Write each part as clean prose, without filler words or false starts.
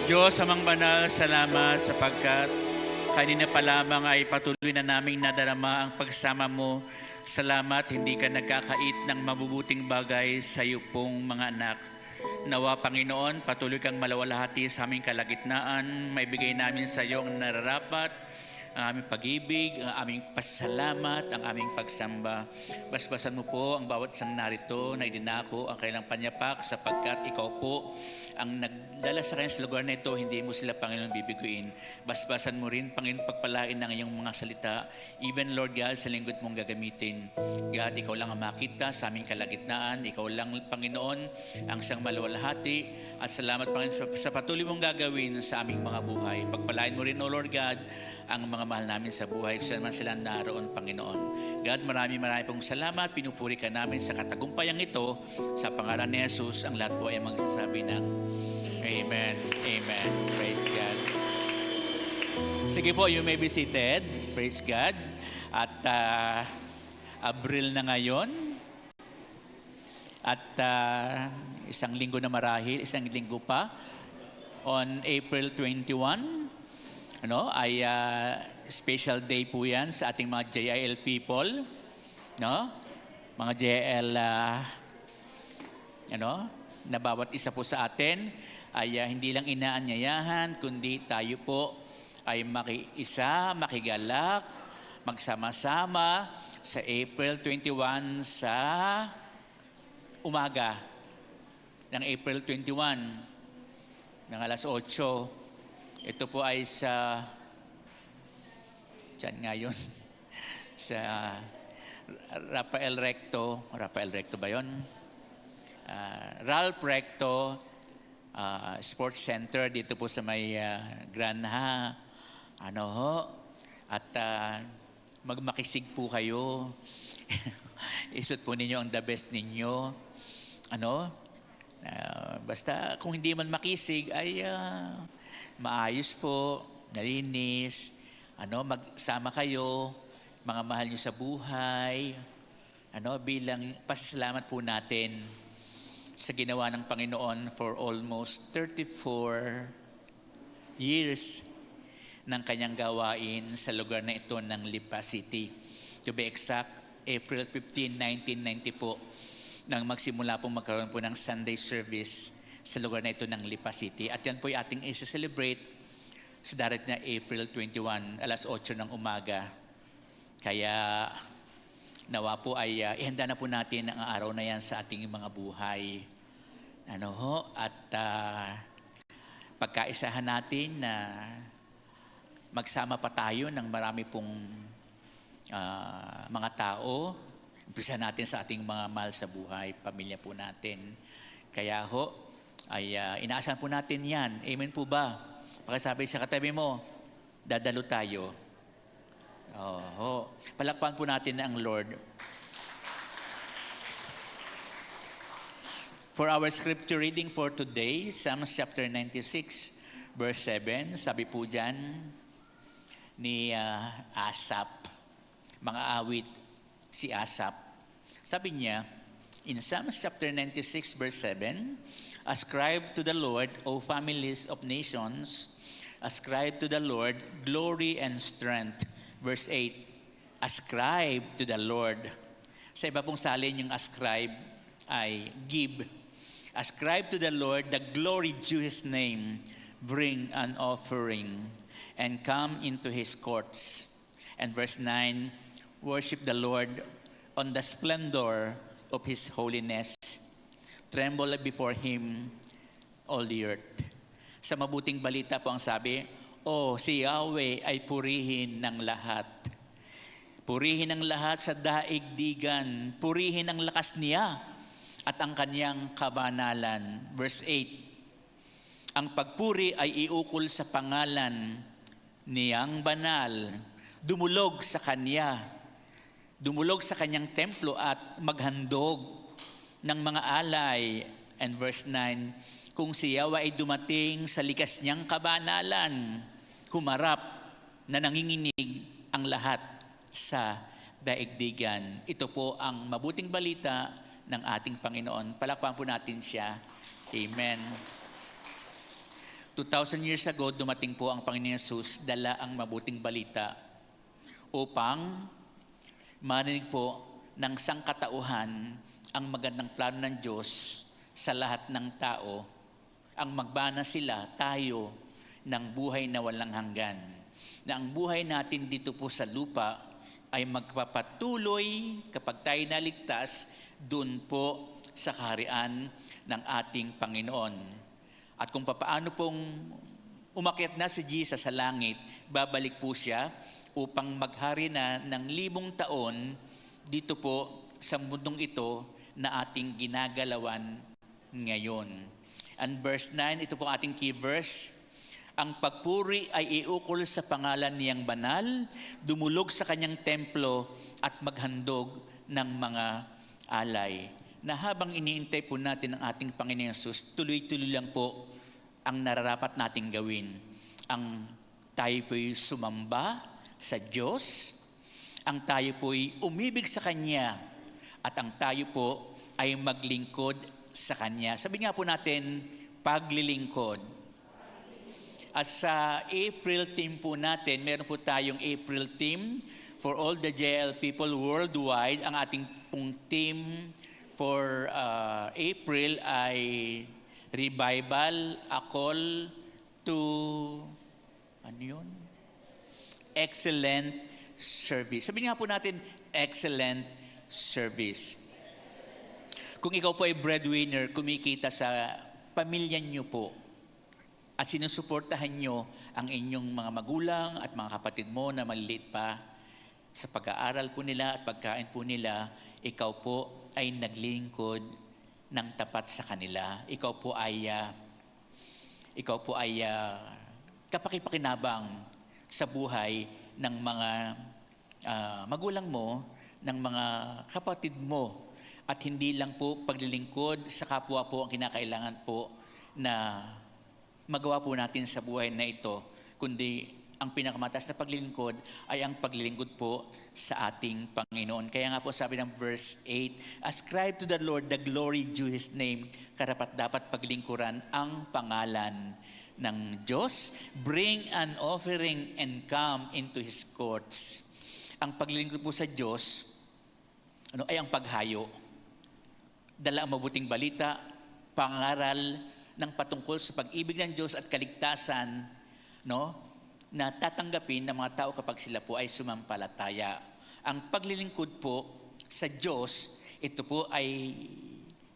Diyos amang banal, salamat sapagkat kanina pa lamang ay patuloy na naming nadarama ang pagsama mo. Salamat, hindi ka nagkakait ng mabubuting bagay sa iyo pong mga anak. Nawa, Panginoon, patuloy kang malawalhati sa aming kalagitnaan. Maibigay namin sa iyo ang nararapat, ang aming pag-ibig, ang aming pasalamat, ang aming pagsamba. Basbasan mo po ang bawat isang narito na idinako ang kailang panyapak sapagkat ikaw po ang nagdala sa kanya sa lugar na ito, hindi mo sila, Panginoon, bibiguin. Basbasan mo rin, Panginoon, pagpalain ng iyong mga salita. Even, Lord God, sa lingkod mong gagamitin. God, ikaw lang ang makita sa aming kalagitnaan. Ikaw lang, Panginoon, ang siyang maluwalhati. At salamat, Panginoon, sa patuloy mong gagawin sa aming mga buhay. Pagpalain mo rin, O Lord God, ang mga mahal namin sa buhay. Kung saan man sila naroon, Panginoon. God, marami pong salamat. Pinupuri ka namin sa katagumpayang ito. Sa pangalan ni Jesus, ang lahat po ay magsasabi ng Amen. Amen. Praise God. Sige po, you may be seated. Praise God. At Abril na ngayon. At isang linggo na marahil, isang linggo pa. On April 21, ay special day po yan sa ating mga JIL people. No? Mga JIL, na bawat isa po sa atin ay hindi lang inaanyayahan, kundi tayo po ay makiisa, makigalak, magsama-sama sa April 21 sa umaga ng April 21 ng alas 8. Ito po ay sa dyan ngayon sa Rafael Recto ba yun? Ralph Recto Sports Center dito po sa may Granha. At magmakisig po kayo. Isut po ninyo ang the best ninyo. Basta kung hindi man makisig ay maayos po, nalinis. Magsama kayo, mga mahal nyo sa buhay. Bilang pasasalamat po natin sa ginawa ng Panginoon for almost 34 years ng kanyang gawain sa lugar na ito ng Lipa City. To be exact, April 15, 1990 po, nang magsimula po magkaroon po ng Sunday service sa lugar na ito ng Lipa City. At yan po ay ating isa-celebrate sa darating na April 21, alas 8 ng umaga. Kaya nawa po ay ihanda na po natin ang araw na yan sa ating mga buhay. At pagkaisahan natin na magsama pa tayo ng marami pong mga tao. Umpisa natin sa ating mga mahal sa buhay, pamilya po natin. Kaya ay inaasahan po natin yan. Amen po ba? Pagkasabi sa katabi mo, dadalo tayo. Palakpan po natin ang Lord. For our scripture reading for today, Psalms chapter 96, verse 7, sabi po dyan ni Asaph, mga awit si Asaph. Sabi niya, in Psalms chapter 96, verse 7, ascribe to the Lord, O families of nations, ascribe to the Lord glory and strength. Verse 8, ascribe to the Lord. Sa iba pong salin, yung ascribe ay give. Ascribe to the Lord the glory due His name. Bring an offering and come into His courts. And verse 9, worship the Lord on the splendor of His holiness. Tremble before Him, all the earth. Sa mabuting balita po ang sabi, si Yahweh ay purihin ng lahat. Purihin ng lahat sa daigdigan. Purihin ang lakas niya at ang kanyang kabanalan. Verse 8, ang pagpuri ay iukol sa pangalan niyang banal. Dumulog sa kanya. Dumulog sa kanyang templo at maghandog ng mga alay. And verse 9, kung si Yahweh ay dumating sa likas niyang kabanalan, humarap na nanginginig ang lahat sa daigdigan. Ito po ang mabuting balita ng ating Panginoon. Palakpakan po natin siya. Amen. 2,000 years ago, dumating po ang Panginoon Yesus, dala ang mabuting balita upang marinig po ng sangkatauhan ang magandang plano ng Diyos sa lahat ng tao, ang magbana sila, tayo, ng buhay na walang hanggan. Na ang buhay natin dito po sa lupa ay magpapatuloy kapag tayo naligtas doon po sa kaharian ng ating Panginoon. At kung papaano pong umakyat na si Jesus sa langit, babalik po siya upang maghari na ng 1,000 taon dito po sa mundong ito na ating ginagalawan ngayon. And verse 9, ito po ating key verse. Ang pagpuri ay iukol sa pangalan niyang banal, dumulog sa kanyang templo at maghandog ng mga alay. Na habang iniintay po natin ang ating Panginoon Yesus, tuloy-tuloy lang po ang nararapat nating gawin. Ang tayo po'y sumamba sa Diyos, ang tayo po'y umibig sa Kanya, at ang tayo po ay maglingkod sa Kanya. Sabi nga po natin, paglilingkod. At sa April team po natin, meron po tayong April team for all the JL people worldwide. Ang ating pong team for April ay Revival, a call to, ano yun? Excellent service. Sabi nga po natin, excellent service. Kung ikaw po ay breadwinner, kumikita sa pamilya niyo po, at sinusuportahan nyo ang inyong mga magulang at mga kapatid mo na maliliit pa, sa pag-aaral po nila at pagkain po nila, ikaw po ay naglilingkod ng tapat sa kanila. Ikaw po ay kapakipakinabang sa buhay ng mga magulang mo, ng mga kapatid mo. At hindi lang po paglilingkod sa kapwa po ang kinakailangan po na magawa po natin sa buhay na ito, kundi ang pinakamataas na paglilingkod ay ang paglilingkod po sa ating Panginoon. Kaya nga po sabi ng verse 8, ascribe to the Lord the glory due His name. Karapat-dapat paglingkuran ang pangalan ng Diyos. Bring an offering and come into His courts. Ang paglilingkod po sa Diyos ay ang paghayo. Dala ang mabuting balita, pangaral ng patungkol sa pag-ibig ng Diyos at kaligtasan, na tatanggapin ng mga tao kapag sila po ay sumampalataya. Ang paglilingkod po sa Diyos, ito po ay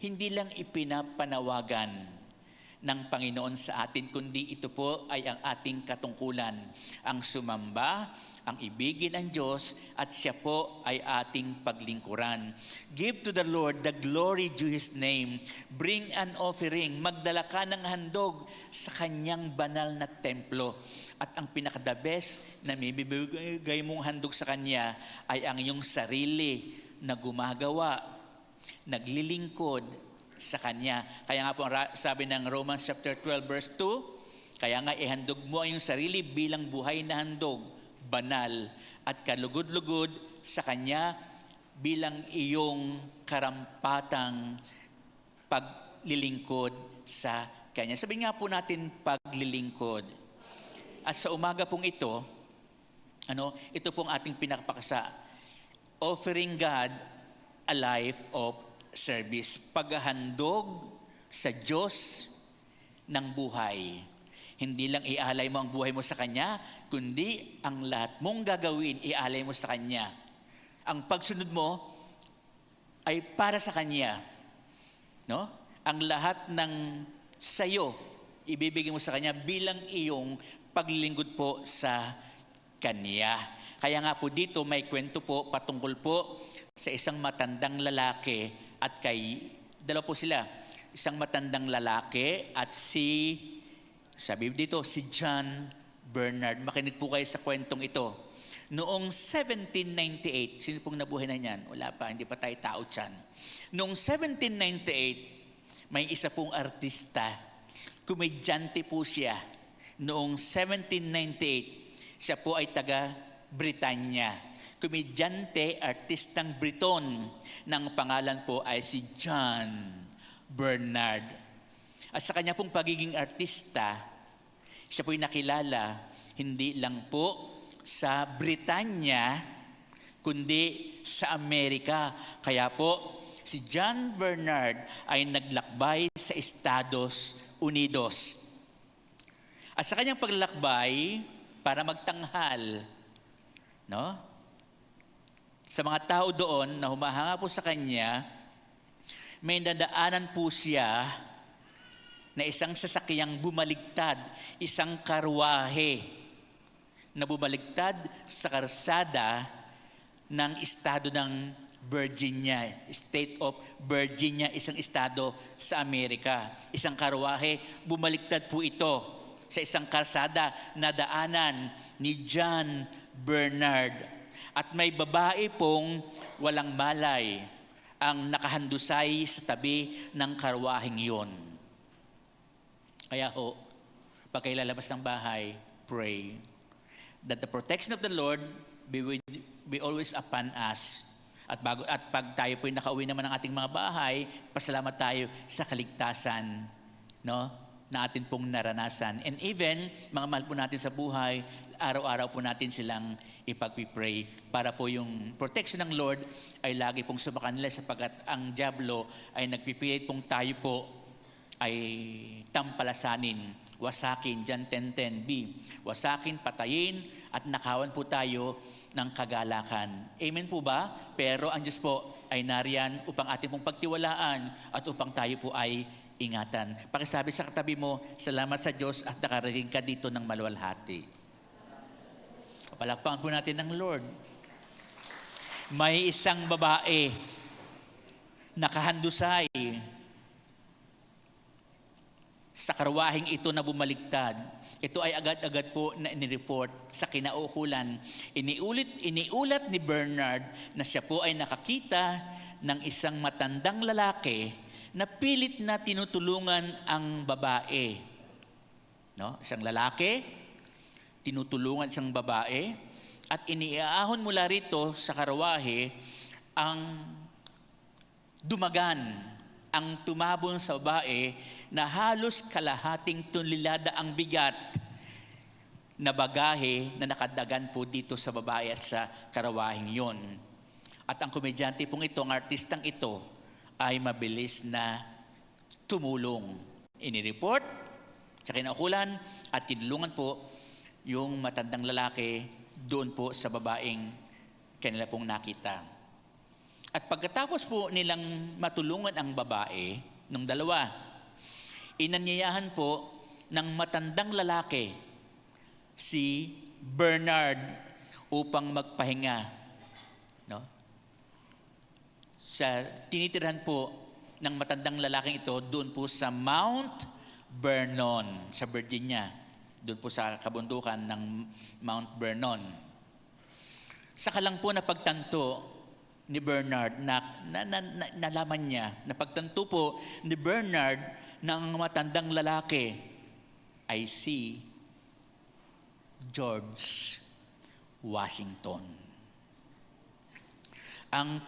hindi lang ipinapanawagan ng Panginoon sa atin, kundi ito po ay ang ating katungkulan. Ang sumamba, ang ibigin ang Diyos, at siya po ay ating paglingkuran. Give to the Lord the glory due His name. Bring an offering. Magdala ka ng handog sa Kanyang banal na templo. At ang pinaka-the best na may bibigay mong handog sa Kanya ay ang iyong sarili na gumagawa, naglilingkod sa Kanya. Kaya nga po sabi ng Romans chapter 12 verse 2, kaya nga ihandog mo ang iyong sarili bilang buhay na handog, banal at kalugod-lugod sa Kanya bilang iyong karampatang paglilingkod sa Kanya. Sabi nga po natin, paglilingkod. At sa umaga pong ito, ito pong ating pinakapakasa, offering God a life of service. Paghahandog sa Diyos ng buhay. Hindi lang ialay mo ang buhay mo sa Kanya, kundi ang lahat mong gagawin, ialay mo sa Kanya. Ang pagsunod mo ay para sa Kanya. Ang lahat ng sayo, ibibigay mo sa Kanya bilang iyong paglilingkod po sa Kanya. Kaya nga po dito may kwento po patungkol po sa isang matandang lalaki at dalawa po sila. Isang matandang lalaki at sabi dito, si John Bernard. Makinig po kayo sa kwentong ito. Noong 1798, sino pong nabuhay na niyan? Wala pa, hindi pa tayo tao dyan. Noong 1798, may isa pong artista. Komedyante po siya. Noong 1798, siya po ay taga-Britanya. Komedyante, artistang Briton, ng pangalan po ay si John Bernard. At sa kanya pong pagiging artista, Siya po'y nakilala hindi lang po sa Britanya, kundi sa Amerika. Kaya po, si John Bernard ay naglakbay sa Estados Unidos. At sa kanyang paglalakbay, para magtanghal, no? Sa mga tao doon na humahanga po sa kanya, may nadaanan po siya na isang sasakyang bumaligtad, isang karwahe na bumaligtad sa karsada ng estado ng Virginia, State of Virginia, isang estado sa Amerika. Isang karwahe, bumaligtad po ito sa isang karsada na daanan ni John Bernard. At may babae pong walang malay ang nakahandusay sa tabi ng karwaheng iyon. Kaya ho, pag kayo lalabas ng bahay, pray that the protection of the Lord be always upon us. At pag tayo po'y nakauwi naman ng ating mga bahay, pasalamat tayo sa kaligtasan, no, na atin pong naranasan. And even, mga mahal po natin sa buhay, araw-araw po natin silang ipagpipray para po yung protection ng Lord ay lagi pong sa kanila, sapagkat ang dyablo ay nagpipilit pong tayo po ay tampalasanin, wasakin, John 10:10b, wasakin, patayin, at nakawan po tayo ng kagalakan. Amen po ba? Pero ang Diyos po ay nariyan upang ating pong pagtiwalaan at upang tayo po ay ingatan. Pakisabi sa katabi mo, salamat sa Diyos at nakarating ka dito ng maluwalhati. Palakpakan po natin ng Lord. May isang babae nakahandusay sa karwaheng ito na bumaligtad. Ito ay agad-agad po na inireport sa kinaukulan. Iniulat ni Bernard na siya po ay nakakita ng isang matandang lalaki na pilit na tinutulungan ang babae. No? Isang lalaki, tinutulungan isang babae, at iniaahon mula rito sa karwahe ang dumagan, ang tumabon sa babae na halos kalahating tonelada ang bigat na bagahe na nakadagan po dito sa babae at sa karawahing yon. At ang komedyante pong ito, ang artistang ito, ay mabilis na tumulong. Inireport sa kinaukulan at tinulungan po yung matandang lalaki doon po sa babaeng kanila pong nakita. At pagkatapos po nilang matulungan ang babae, nung dalawa, inanyayahan po ng matandang lalaki si Bernard upang magpahinga. No? Tinitirhan po ng matandang lalaking ito doon po sa Mount Vernon, sa Virginia. Doon po sa kabundukan ng Mount Vernon. Saka lang po napagtanto ni Bernard, nalaman niya, napagtanto po ni Bernard na ang matandang lalaki ay si George Washington. Ang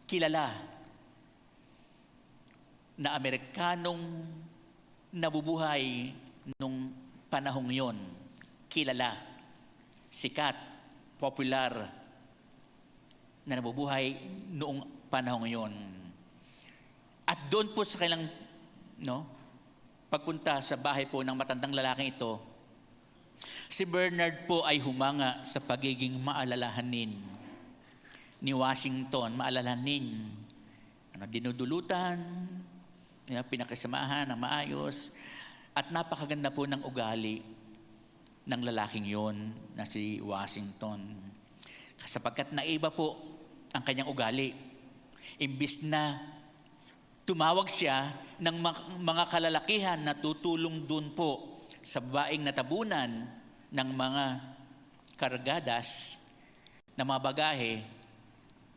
kilala na Amerikanong nabubuhay nung panahong yon. Kilala, sikat, popular, na nabubuhay noong panahong yon. At doon po sa kailang pagpunta sa bahay po ng matandang lalaking ito, si Bernard po ay humanga sa pagiging maalalahanin ni Washington, maalalahanin, dinudulutan, pinakisamahan ng maayos, at napakaganda po ng ugali ng lalaking yon na si Washington. Sapagkat naiba po ang kanyang ugali. Imbis na tumawag siya ng mga kalalakihan na tutulong doon po sa babaeng natabunan ng mga kargadas na mga bagahe,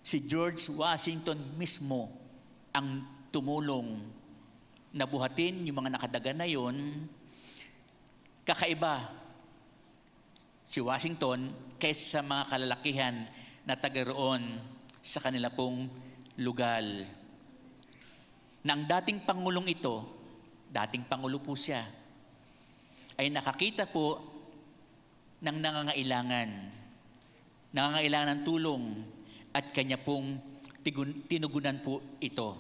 si George Washington mismo ang tumulong na buhatin yung mga nakadaga na yon. Kakaiba si Washington kaysa sa mga kalalakihan na taga roon sa kanila pong lugal. Na ang dating pangulong ito, dating pangulo po siya, ay nakakita po ng nangangailangan ng tulong at kanya pong tinugunan po ito.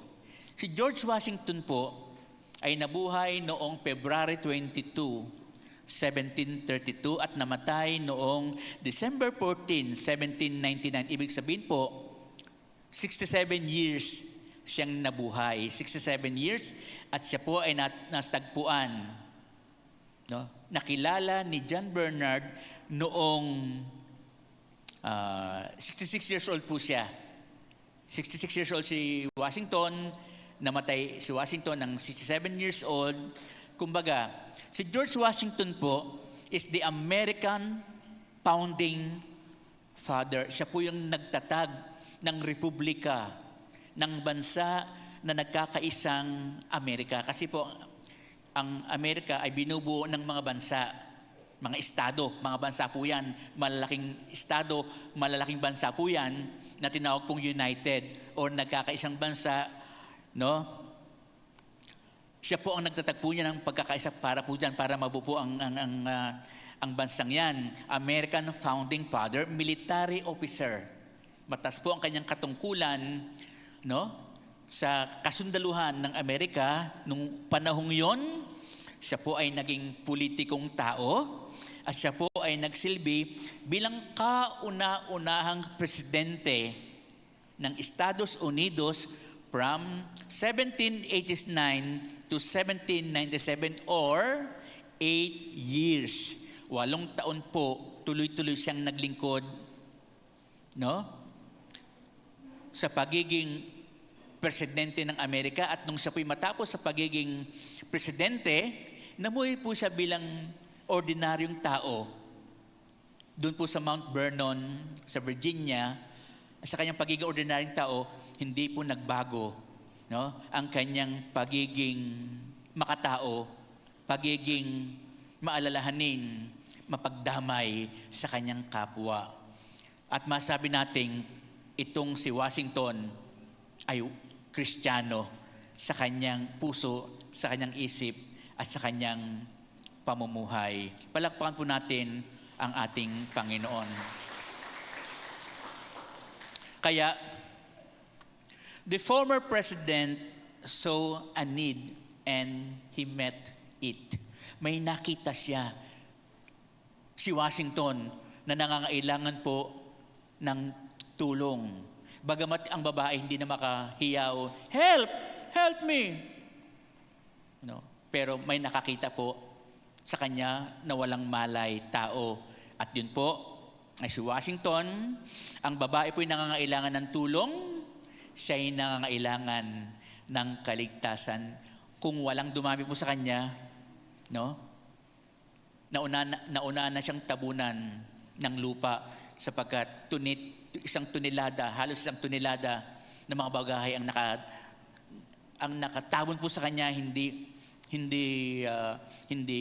Si George Washington po ay nabuhay noong February 22, 1732 at namatay noong December 14, 1799. Ibig sabihin po, 67 years siyang nabuhay. 67 years at siya po ay nastagpuan. No? Nakilala ni John Bernard noong 66 years old po siya. 66 years old si Washington, namatay si Washington ng 67 years old. Kumbaga, si George Washington po is the American founding father. Siya po yung nagtatag ng republika, ng bansa na nagkakaisang Amerika. Kasi po, ang Amerika ay binubuo ng mga bansa, mga estado, mga bansa po yan. Malalaking estado, malalaking bansa po yan na tinawag pong United or nagkakaisang bansa, no? Siya po ang nagtatagpo niya ng pagkakaisa para po dyan, para mabuo ang bansang yan. American Founding Father, military officer. Mataas po ang kanyang katungkulan, no? Sa kasundaluhan ng Amerika, nung panahong yon, siya po ay naging politikong tao at siya po ay nagsilbi bilang kauna-unahang presidente ng Estados Unidos from 1789 to 1797 or 8 years. 8 taon po, tuloy-tuloy siyang naglingkod, no? Sa pagiging presidente ng Amerika at nung siya po'y matapos sa pagiging presidente, namuhay po siya bilang ordinaryong tao. Doon po sa Mount Vernon, sa Virginia, sa kanyang pagiging ordinaryong tao, hindi po nagbago, no? Ang kanyang pagiging makatao, pagiging maalalahanin, mapagdamay sa kanyang kapwa. At masabi nating itong si Washington ay Kristiyano sa kanyang puso, sa kanyang isip, at sa kanyang pamumuhay. Palakpakan po natin ang ating Panginoon. Kaya, the former president saw a need and he met it. May nakita siya, si Washington, na nangangailangan po ng tulong. Bagamat ang babae hindi na makahiyaw, "Help! Help me!" No? Pero may nakakita po sa kanya na walang malay tao. At yun po ay si Washington. Ang babae po'y nangangailangan ng tulong, siya'y nangangailangan ng kaligtasan. Kung walang dumami po sa kanya, no? Nauna na siyang tabunan ng lupa sapagkat isang tonelada, halos isang tonelada ng mga bagahe ang nakatabon po sa kanya, hindi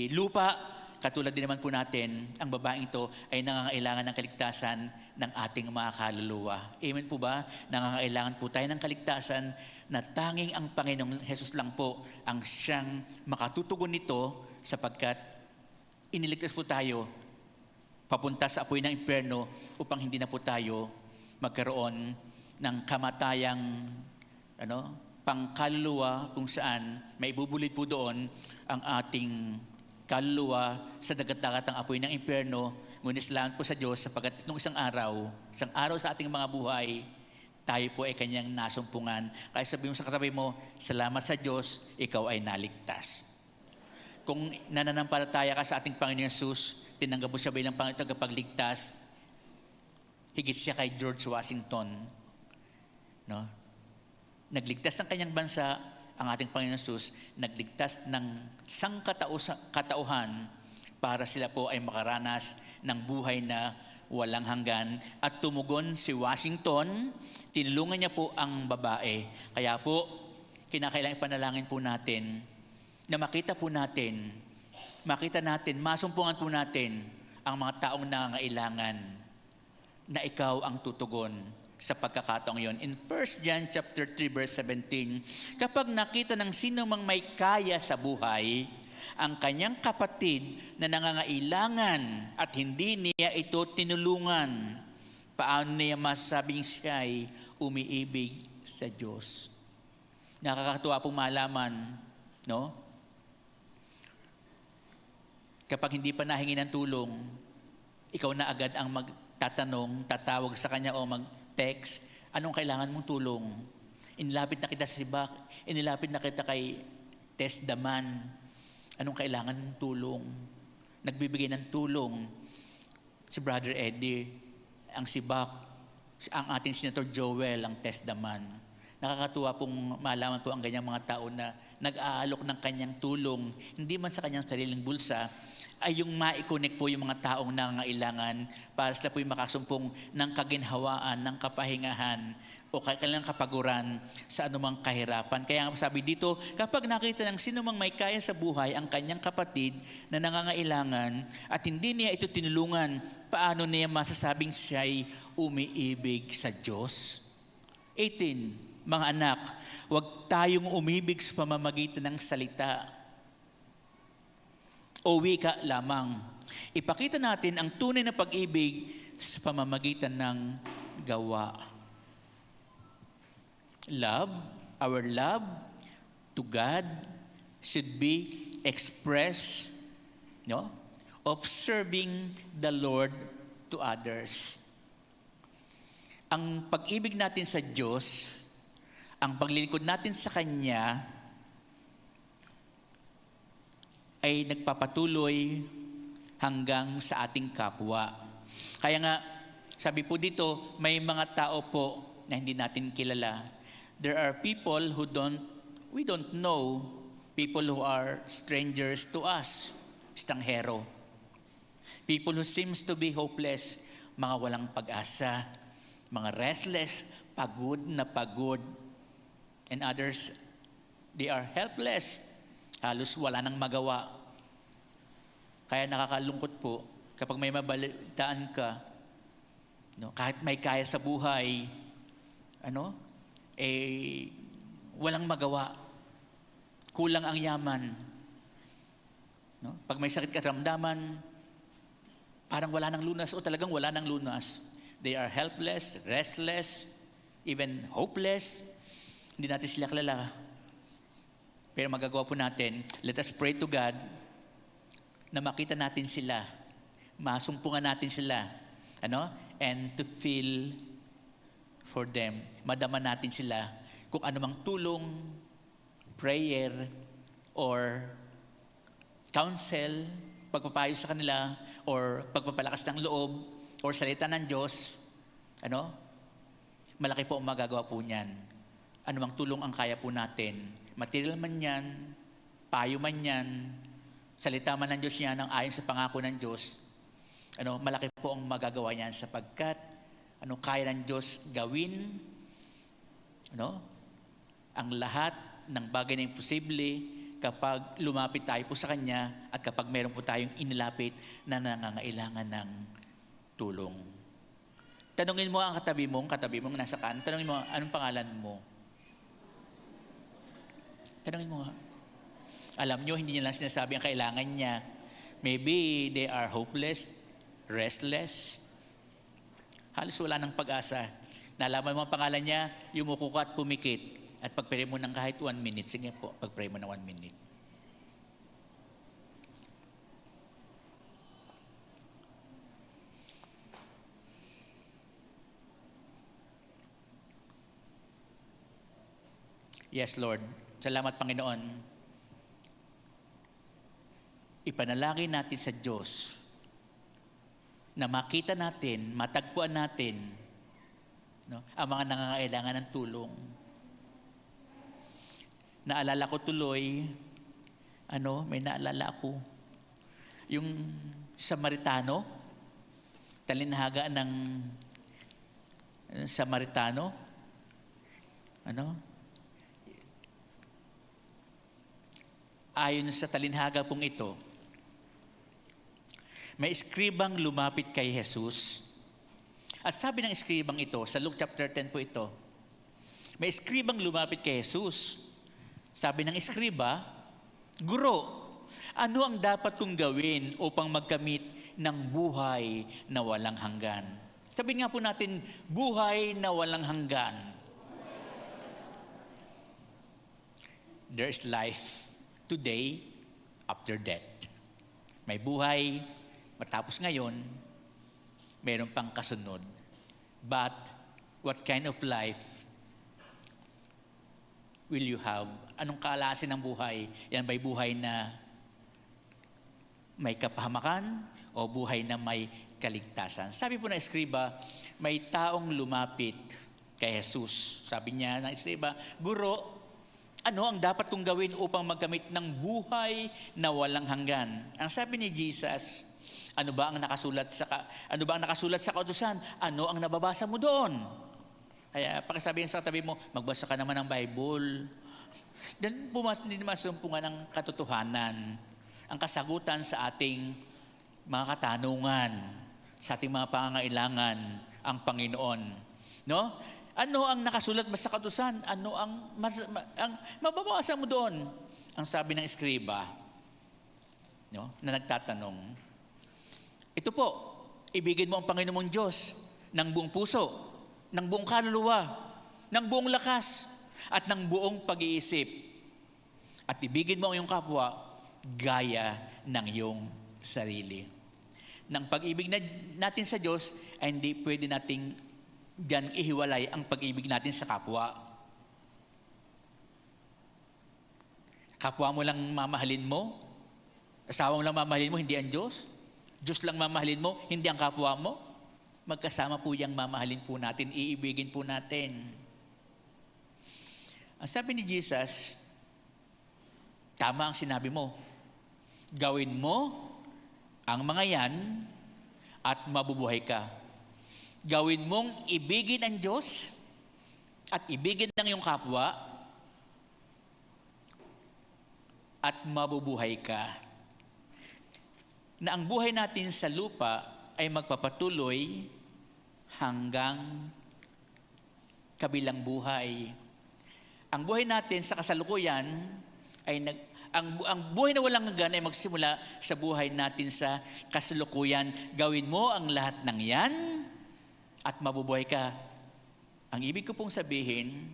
lupa. Katulad din naman po natin, ang babaeng ito ay nangangailangan ng kaligtasan ng ating mga kaluluwa. Amen po ba? Nangangailangan po tayo ng kaligtasan na tanging ang Panginoong Hesus lang po ang siyang makatutugon nito sapagkat iniligtas po tayo papunta sa apoy ng impyerno upang hindi na po tayo magkaroon ng kamatayang pangkaluluwa kung saan may ibubulit po doon ang ating kaluluwa sa dagat-dagatang apoy ng impyerno. Ngunit salamat po sa Diyos sapagkat nung isang araw sa ating mga buhay, tayo po ay kanyang nasumpungan. Kaya sabihin mo sa katabi mo, salamat sa Diyos, ikaw ay naligtas. Kung nananampalataya ka sa ating Panginoon Jesus, tinanggap mo siya bilang tagapagligtas, higit siya kay George Washington. No? Nagligtas ng kanyang bansa, ang ating Panginoon Jesus, nagligtas ng sangkatauhan para sila po ay makaranas ng buhay na walang hanggan. At tumugon si Washington, tinulungan niya po ang babae. Kaya po, kinakailangan ipanalangin po natin na makita natin, masumpungan po natin ang mga taong nangangailangan na ikaw ang tutugon sa pagkakataong yon. In 1 John chapter 3 verse 17, kapag nakita ng sino mang may kaya sa buhay ang kanyang kapatid na nangangailangan at hindi niya ito tinulungan, paano niya masasabing siya'y umiibig sa Diyos? Nakakatuwa pong malaman, no? Kapag hindi pa nahingi ng tulong, ikaw na agad ang magtatanong, tatawag sa kanya o mag-text, anong kailangan mong tulong? Inilapit na kita sa sibak, inilapit na kita kay Test-Daman, anong kailangan mong tulong? Nagbibigay ng tulong si Brother Eddie, ang sibak, ang ating Senator Joel, ang Test-Daman. Nakakatuwa pong malaman po ang ganyang mga tao na nag-aalok ng kanyang tulong, hindi man sa kanyang sariling bulsa, ay yung ma-connect po yung mga taong nangangailangan para sila po yung makasumpong ng kaginhawaan, ng kapahingahan, o kailangang kapaguran sa anumang kahirapan. Kaya nga sabi dito, kapag nakita ng sinumang may kaya sa buhay ang kanyang kapatid na nangangailangan at hindi niya ito tinulungan, paano niya masasabing siya'y umiibig sa Diyos? 18, mga anak, huwag tayong umibig sa pamamagitan ng salita o wika lamang. Ipakita natin ang tunay na pag-ibig sa pamamagitan ng gawa. Our love to God should be expressed, no, of serving the Lord to others. Ang pag-ibig natin sa Diyos, ang paglilingkod natin sa Kanya, ay nagpapatuloy hanggang sa ating kapwa. Kaya nga, sabi po dito, may mga tao po na hindi natin kilala. There are people who we don't know, people who are strangers to us, estanghero. People who seems to be hopeless, mga walang pag-asa, mga restless, pagod na pagod. And others, they are helpless, halos wala nang magawa. Kaya nakakalungkot po kapag may mabalitaan ka, no, kahit may kaya sa buhay, walang magawa. Kulang ang yaman. No? Pag may sakit karamdaman, parang wala nang lunas o talagang wala nang lunas. They are helpless, restless, even hopeless. Hindi natin sila kilala. Pero magagawa po natin, let us pray to God na makita natin sila, masumpungan natin sila, and to feel for them. Madama natin sila kung anumang tulong, prayer, or counsel, pagpapayo sa kanila, or pagpapalakas ng loob, or salita ng Diyos, malaki po ang magagawa po niyan. Anumang tulong ang kaya po natin. Material man yan, payo man yan, salita man ng Diyos yan ang ayon sa pangako ng Diyos, malaki po ang magagawa niyan sapagkat kaya ng Diyos gawin, ang lahat ng bagay na imposible kapag lumapit tayo po sa Kanya at kapag meron po tayong inilapit na nangangailangan ng tulong. Tanungin mo ang katabi mong nasa kanan, tanungin mo, anong pangalan mo? Tanungin mo nga. Alam nyo, hindi niya lang sinasabi ang kailangan niya. Maybe they are hopeless, restless, halos wala ng pag-asa. Nalaman mo ang pangalan niya, yumuko ka at pumikit. At pag-pray mo ng kahit 1 minute, sige po, pag-pray mo ng 1 minute. Yes, Lord. Salamat, Panginoon. Ipanalangin natin sa Diyos na makita natin, matagpuan natin, ang mga nangangailangan ng tulong. Naalala ko tuloy, may naalala ako, yung Samaritano, talinhaga ng Samaritano, ayon sa talinhaga pong ito, may eskribang lumapit kay Jesus. At sabi ng eskribang ito, sa Luke chapter 10 po ito, may eskribang lumapit kay Jesus. Sabi ng eskriba, Guro, Ano ang dapat kong gawin upang magkamit ng buhay na walang hanggan? Sabihin nga po natin, buhay na walang hanggan. There is life today after death. May buhay matapos ngayon, mayroon pang kasunod. But what kind of life will you have? Anong kaalasin ng buhay? Yan ba'y buhay na may kapahamakan o buhay na may kaligtasan? Sabi po ng eskriba, may taong lumapit kay Jesus. Sabi niya ng eskriba, Guro, ano ang dapat kong gawin upang magkamit ng buhay na walang hanggan? Ang sabi ni Jesus, ano ba ang nakasulat sa kautusan? Ano ang nababasa mo doon? Kaya pakisabihin sa katabi mo, magbasa ka naman ng Bible. Then hindi masumpungan ang katotohanan, ang kasagutan sa ating mga katanungan, sa ating mga pangangailangan, ang Panginoon. No? Ano ang nakasulat ba sa kautusan? Ano ang mababasa mo doon? Ang sabi ng eskriba, no, na nagtatanong, ito po, ibigin mo ang Panginoon mong Diyos ng buong puso, ng buong kaluluwa, ng buong lakas, at ng buong pag-iisip. At ibigin mo ang iyong kapwa gaya ng iyong sarili. Nang pag-ibig natin sa Diyos ay hindi pwede nating diyan ihiwalay ang pag-ibig natin sa kapwa. Kapwa mo lang mamahalin mo, asawa mo lang mamahalin mo, hindi ang Diyos. Diyos lang mamahalin mo, hindi ang kapwa mo. Magkasama po yung mamahalin po natin, iibigin po natin. Ang sabi ni Jesus, tama ang sinabi mo. Gawin mo ang mga yan at mabubuhay ka. Gawin mong ibigin ang Diyos at ibigin ng iyong kapwa at mabubuhay ka. Na ang buhay natin sa lupa ay magpapatuloy hanggang kabilang buhay. Ang buhay natin sa kasalukuyan ay ang buhay na walang hanggan ay magsimula sa buhay natin sa kasalukuyan. Gawin mo ang lahat ng yan at mabubuhay ka. Ang ibig ko pong sabihin,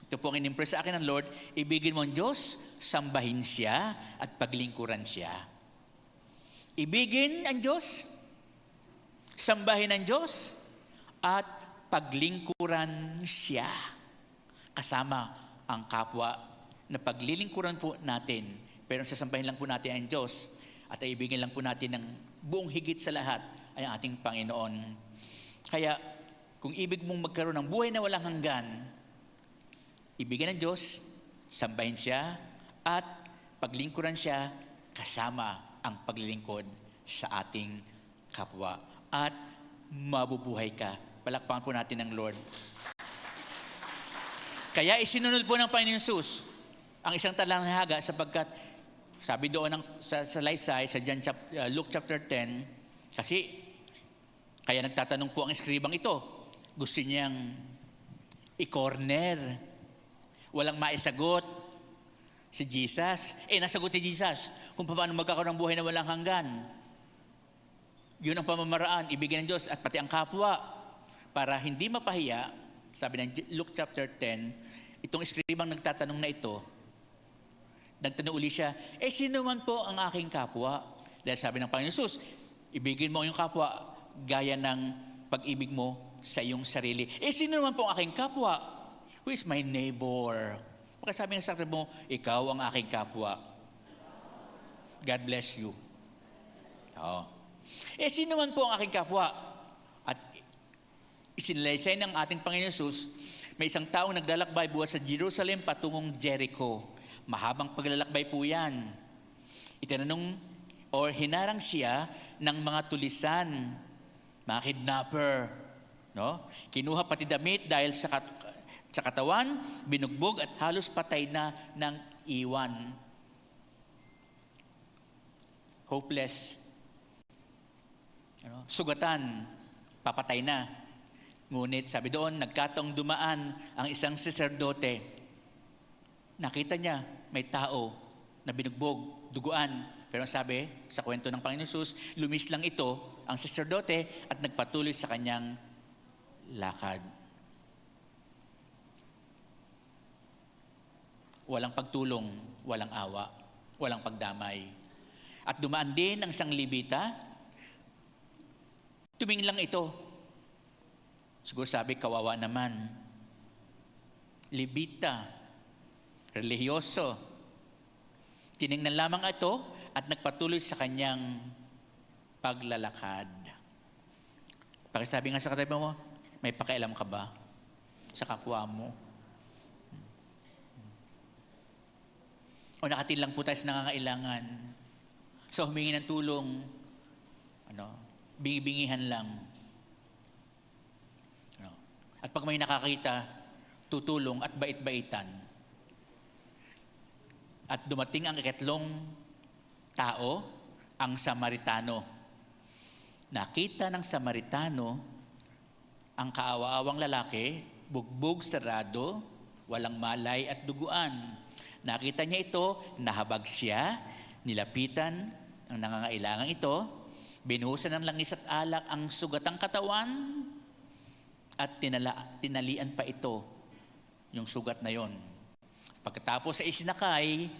ito po ang inimpress sa akin ng Lord, ibigin mo ang Diyos, sambahin siya at paglingkuran siya. Ibigin ang Diyos, sambahin ang Diyos, at paglingkuran siya. Kasama ang kapwa na paglilingkuran po natin, pero sasambahin lang po natin ang Diyos at ibigin lang po natin ng buong higit sa lahat ay ang ating Panginoon. Kaya kung ibig mong magkaroon ng buhay na walang hanggan, ibigin ng Diyos, sambahin siya, at paglingkuran siya kasama ang paglilingkod sa ating kapwa. At mabubuhay ka. Palakpakan po natin ng Lord. Kaya isinunod po ng Panginoon Jesus ang isang talanghaga sapagkat sabi doon sa Laysay, sa Luke chapter 10, kasi kaya nagtatanong po ang eskribang ito. Gusto niyang i-corner. Walang maisagot si Jesus. Nasagot ni Jesus kung paano magkakaroon ng buhay na walang hanggan. Yun ang pamamaraan, ibigin ng Diyos at pati ang kapwa para hindi mapahiya. Sabi ng Luke chapter 10, itong eskribang nagtatanong na ito, nagtanong uli siya, sino man po ang aking kapwa? Dahil sabi ng Panginoon Jesus, ibigin mo ang iyong kapwa gaya ng pag-ibig mo sa iyong sarili. Sino naman po ang aking kapwa? Who is my neighbor? Pagkasabi ng sakit mo, ikaw ang aking kapwa. God bless you. Sino naman po ang aking kapwa? At isinalaysay ng ating Panginoon Jesus, may isang taong naglalakbay buhat sa Jerusalem patungong Jericho. Mahabang paglalakbay po yan. Itinanong or hinarang siya ng mga tulisan, mga kidnapper, no? Kinuha pati damit dahil sa katawan, binugbog at halos patay na ng iwan. Hopeless. Sugatan, papatay na. Ngunit sabi doon, nagkataong dumaan ang isang saserdote. Nakita niya, may tao na binugbog, duguan. Pero ang sabi sa kwento ng Panginoon Jesus, lumis lang ito, ang saserdote, at nagpatuloy sa kanyang lakad. Walang pagtulong, walang awa, walang pagdamay. At dumaan din ang isang Levita, tumingin lang ito. Siguro sabi, kawawa naman. Levita, relihiyoso. Tiningnan lamang ito at nagpatuloy sa kanyang paglalakad. Pakisabi nga sa katabi mo, may pakialam ka ba sa kapwa mo? O nakatin lang po tayo sa nangangailangan. So humingi ng tulong, bingi-bingihan lang. At pag may nakakita, tutulong at bait-baitan. At dumating ang ikatlong tao, ang Samaritano. Nakita ng Samaritano ang kaawa-awang lalaki, bugbog sarado, walang malay at duguan. Nakita niya ito, nahabag siya, nilapitan ang nangangailangan ito, binuhusan ng langis at alak ang sugatang katawan, at tinalian pa ito, yung sugat na yon. Pagkatapos ay isinakay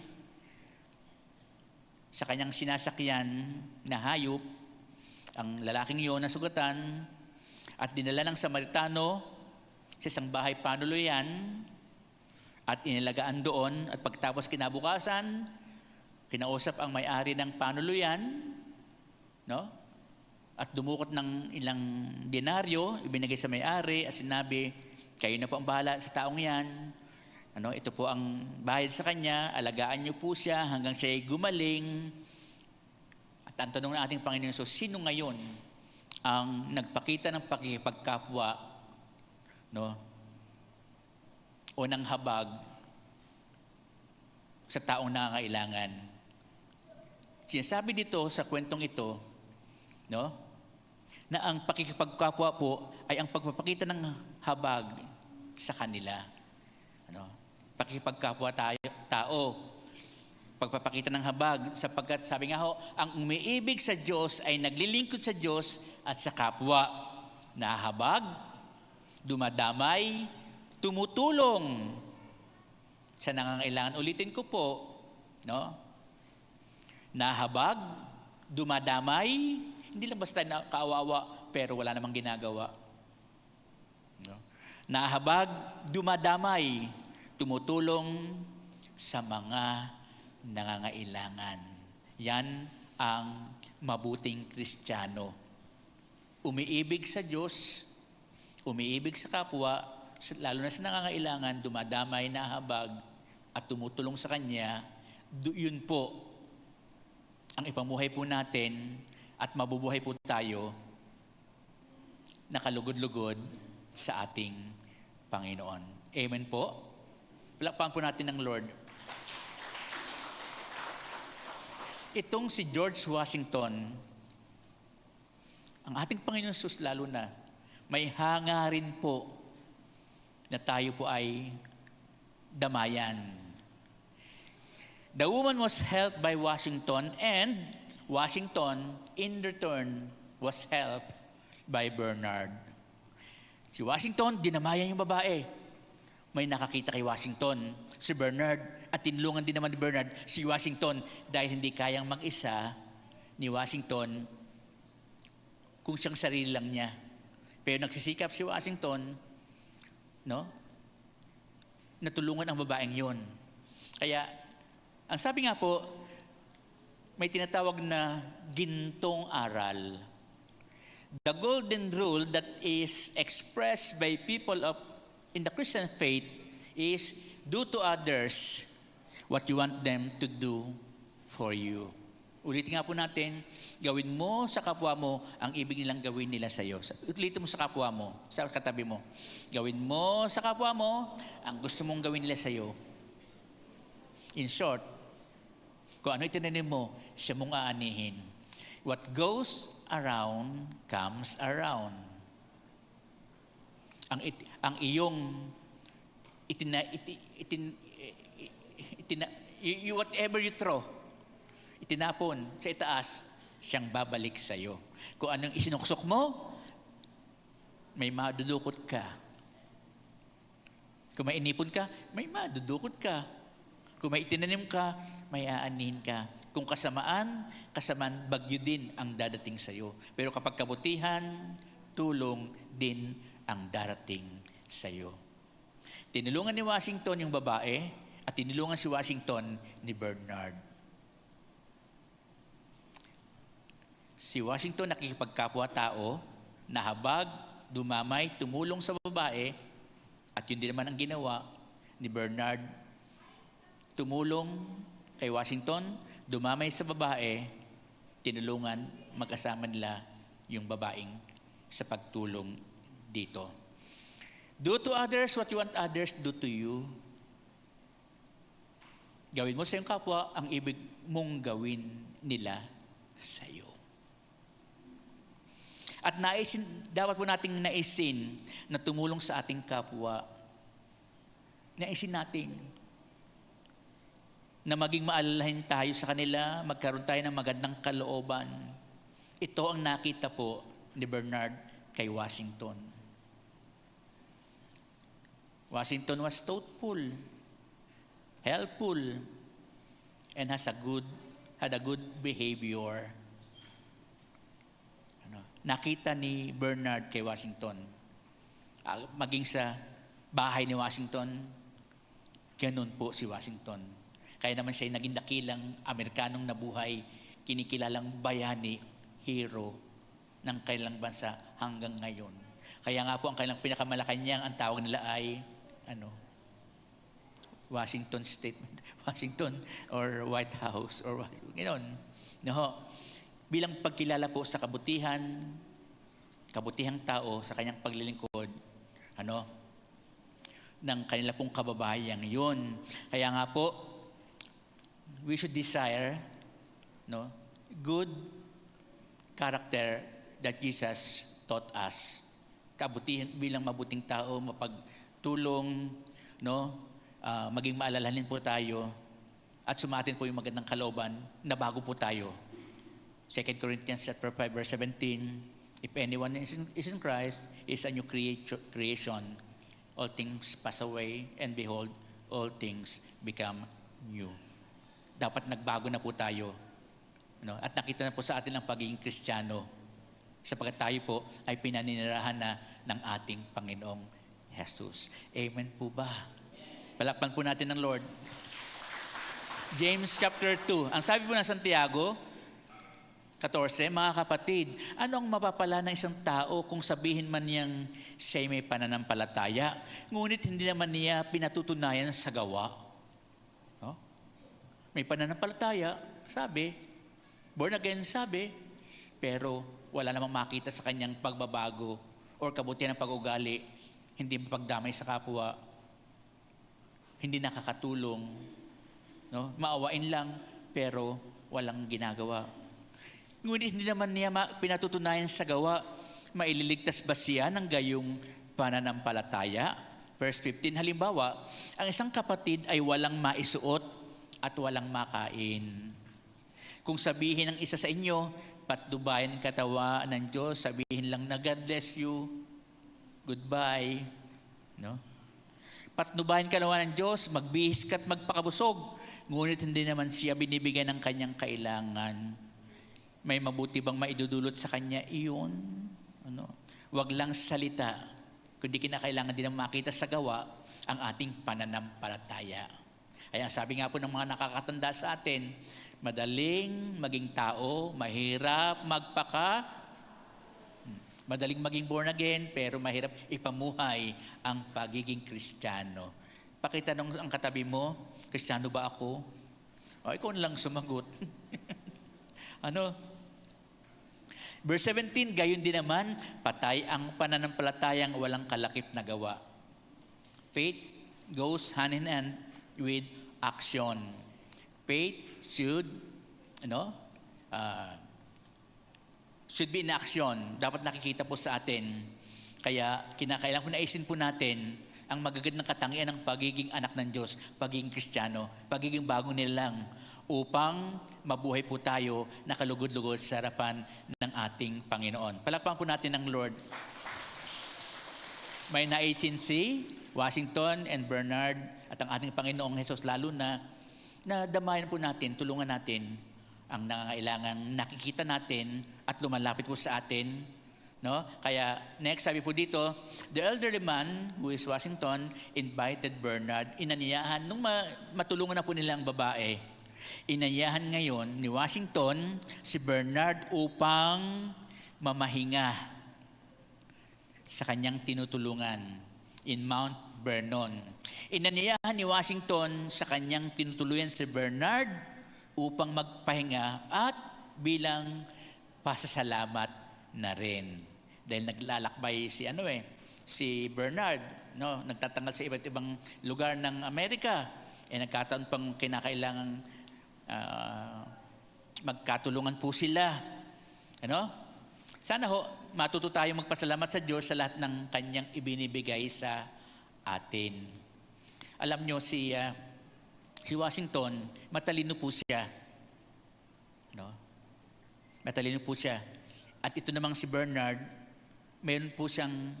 sa kanyang sinasakyan na hayop, ang lalaking iyon na sugatan, at dinala ng Samaritano sa isang bahay panuluyan at inilagaan doon. At pagkatapos kinabukasan, kinausap ang may-ari ng panuluyan, at dumukot ng ilang denaryo, ibinigay sa may-ari at sinabi, kayo na po ang bahala sa taong yan. Ito po ang bayad sa kanya, alagaan niyo po siya hanggang siya ay gumaling. At ang tanong ng ating Panginoon, so sino ngayon ang nagpakita ng pakikipagkapwa, o ng habag sa taong nangangailangan? Sinasabi dito sa kwentong ito, na ang pakikipagkapwa po ay ang pagpapakita ng habag sa kanila. Pakikipagkapwa tao, pagpapakita ng habag, sapagkat sabi nga ho, ang umiibig sa Diyos ay naglilingkod sa Diyos at sa kapwa. Nahabag, dumadamay, tumutulong sa nangangailangan. Ulitin ko po, nahabag, dumadamay, hindi lang basta kaawawa pero wala namang ginagawa. Nahabag, dumadamay, tumutulong sa mga nangangailangan. Yan ang mabuting Kristiyano. Umiibig sa Diyos, umiibig sa kapwa, lalo na sa nangangailangan, dumadamay, nahabag, at tumutulong sa Kanya. Yun po ang ipamuhay po natin at mabubuhay po tayo nakalugod-lugod sa ating Panginoon. Amen po. Palakpakan po natin ng Lord. Itong si George Washington, ang ating Panginoon Jesus lalo na, may hangarin po na tayo po ay damayan. The woman was helped by Washington, and Washington in return was helped by Bernard. Si Washington, dinamayan yung babae. May nakakita kay Washington, si Bernard, at tinulungan din naman ni Bernard si Washington dahil hindi kayang mag-isa ni Washington kung siyang sarili lang niya. Pero nagsisikap si Washington, natulungan ang babaeng yon. Kaya, ang sabi nga po, may tinatawag na gintong aral. The golden rule that is expressed by people in the Christian faith is do to others what you want them to do for you. Ulitin nga po natin, gawin mo sa kapwa mo ang ibig nilang gawin nila sa iyo. Ulitin mo sa kapwa mo, sa katabi mo. Gawin mo sa kapwa mo ang gusto mong gawin nila sa iyo. In short, kung ano itinanim mo, siya mong aanihin. What goes around comes around. Ang iyong Whatever you throw, itinapon sa itaas, siyang babalik sa iyo. Kung anong isinuksok mo, may madudukot ka. Kung may inipon ka, may madudukot ka. Kung may itinanim ka, may aanin ka. Kung kasamaan, bagyo din ang dadating sa iyo. Pero kapag kabutihan, tulong din ang darating sa iyo. Tinulungan ni Washington yung babae at tinulungan si Washington ni Bernard. Si Washington nakikipagkapwa-tao, nahabag, dumamay, tumulong sa babae, at yun din naman ang ginawa ni Bernard. Tumulong kay Washington, dumamay sa babae, tinulungan, magkasama nila yung babaeng sa pagtulong dito. Do to others what you want others to do to you. Gawin mo sa iyong kapwa ang ibig mong gawin nila sa iyo. At dapat po nating naisin na tumulong sa ating kapwa. Naisin natin na maging maalalahin tayo sa kanila, magkaroon tayo ng magandang kalooban. Ito ang nakita po ni Bernard kay Washington. Washington was thoughtful, helpful, and had a good behavior. Nakita ni Bernard kay Washington. Maging sa bahay ni Washington, ganun po si Washington. Kaya naman siya naging dakilang Amerikanong nabuhay, kinikilalang bayani, hero ng kanilang bansa hanggang ngayon. Kaya nga po ang kanilang pinakamalakanyang, ang tawag nila ay Washington Statement, Washington or White House or gano'n. No. Bilang pagkilala po sa kabutihang tao sa kanyang paglilingkod, ng kanila pong kababayang yun. Kaya nga po, we should desire good character that Jesus taught us. Kabutihan bilang mabuting tao, mapagtulong, maging maalalahanin po tayo at sumatin po yung magandang kalooban na bago po tayo. 2 Corinthians chapter 5 verse 17, if anyone is in Christ, is a new creation. All things pass away, and behold, all things become new. Dapat nagbago na po tayo. At nakita na po sa atin ang pagiging Kristiyano, sapagkat tayo po ay pinaninirahan na ng ating Panginoong Jesus. Amen po ba? Palakpan po natin ng Lord. James chapter 2. Ang sabi po ng Santiago 14, mga kapatid, ano ang mapapala ng isang tao kung sabihin man niyang siya'y may pananampalataya, ngunit hindi naman niya pinatutunayan sa gawa? May pananampalataya, sabi, born again, sabi, pero wala namang makita sa kanyang pagbabago or kabutihan ng pag-ugali, hindi mapagdamay sa kapwa, hindi nakakatulong, maawain lang, pero walang ginagawa. Ngunit hindi naman niya pinatutunayan sa gawa, maililigtas ba siya ng gayong pananampalataya? Verse 15, halimbawa, ang isang kapatid ay walang maisuot at walang makain. Kung sabihin ng isa sa inyo, patnubayan katawa ng Diyos, sabihin lang na God bless you, goodbye. Patnubayan katawa ng Diyos, magbihis ka't magpakabusog, ngunit hindi naman siya binibigyan ng kanyang kailangan. May mabuti bang maidudulot sa kanya iyon? Wag lang salita, kundi kinakailangan din na makita sa gawa ang ating pananampalataya. Kaya sabi nga po ng mga nakakatanda sa atin, madaling maging tao, mahirap madaling maging born again, pero mahirap ipamuhay ang pagiging Kristiyano. Pakitanong ang katabi mo, Kristiyano ba ako? Ikaw lang sumagot. Verse 17, gayon din naman, patay ang pananampalatayang walang kalakip na gawa. Faith goes hand in hand with action. Faith should be in action. Dapat nakikita po sa atin. Kaya kinakailangan po naisin po natin ang magagandang katangian ng pagiging anak ng Diyos, pagiging Kristiyano, pagiging bagong nilalang, upang mabuhay po tayo nakalugod-lugod sa harapan ng ating Panginoon. Palakpakan po natin ang Lord. May naisin si Washington and Bernard at ang ating Panginoong Hesus lalo na damayan po natin, tulungan natin ang nangangailangan nakikita natin at lumalapit po sa atin. No? Kaya next, sabi po dito, the elderly man who is Washington invited Bernard. Inanyayahan, nung matulungan na po nilang babae, inanyayahan ngayon ni Washington si Bernard upang mamahinga sa kanyang tinutulungan in Mount Vernon. Inanyayahan ni Washington sa kanyang tinutuluyan si Bernard upang magpahinga at bilang pasasalamat na rin. Dahil naglalakbay si Bernard, no, nagtatanggal sa iba't ibang lugar ng Amerika. Nagkataon pang kinakailangang magkatulungan po sila. Sana matuto tayong magpasalamat sa Diyos sa lahat ng kanyang ibinibigay sa atin. Alam nyo, si Washington, matalino po siya. No? Matalino po siya. At ito namang si Bernard, mayroon po siyang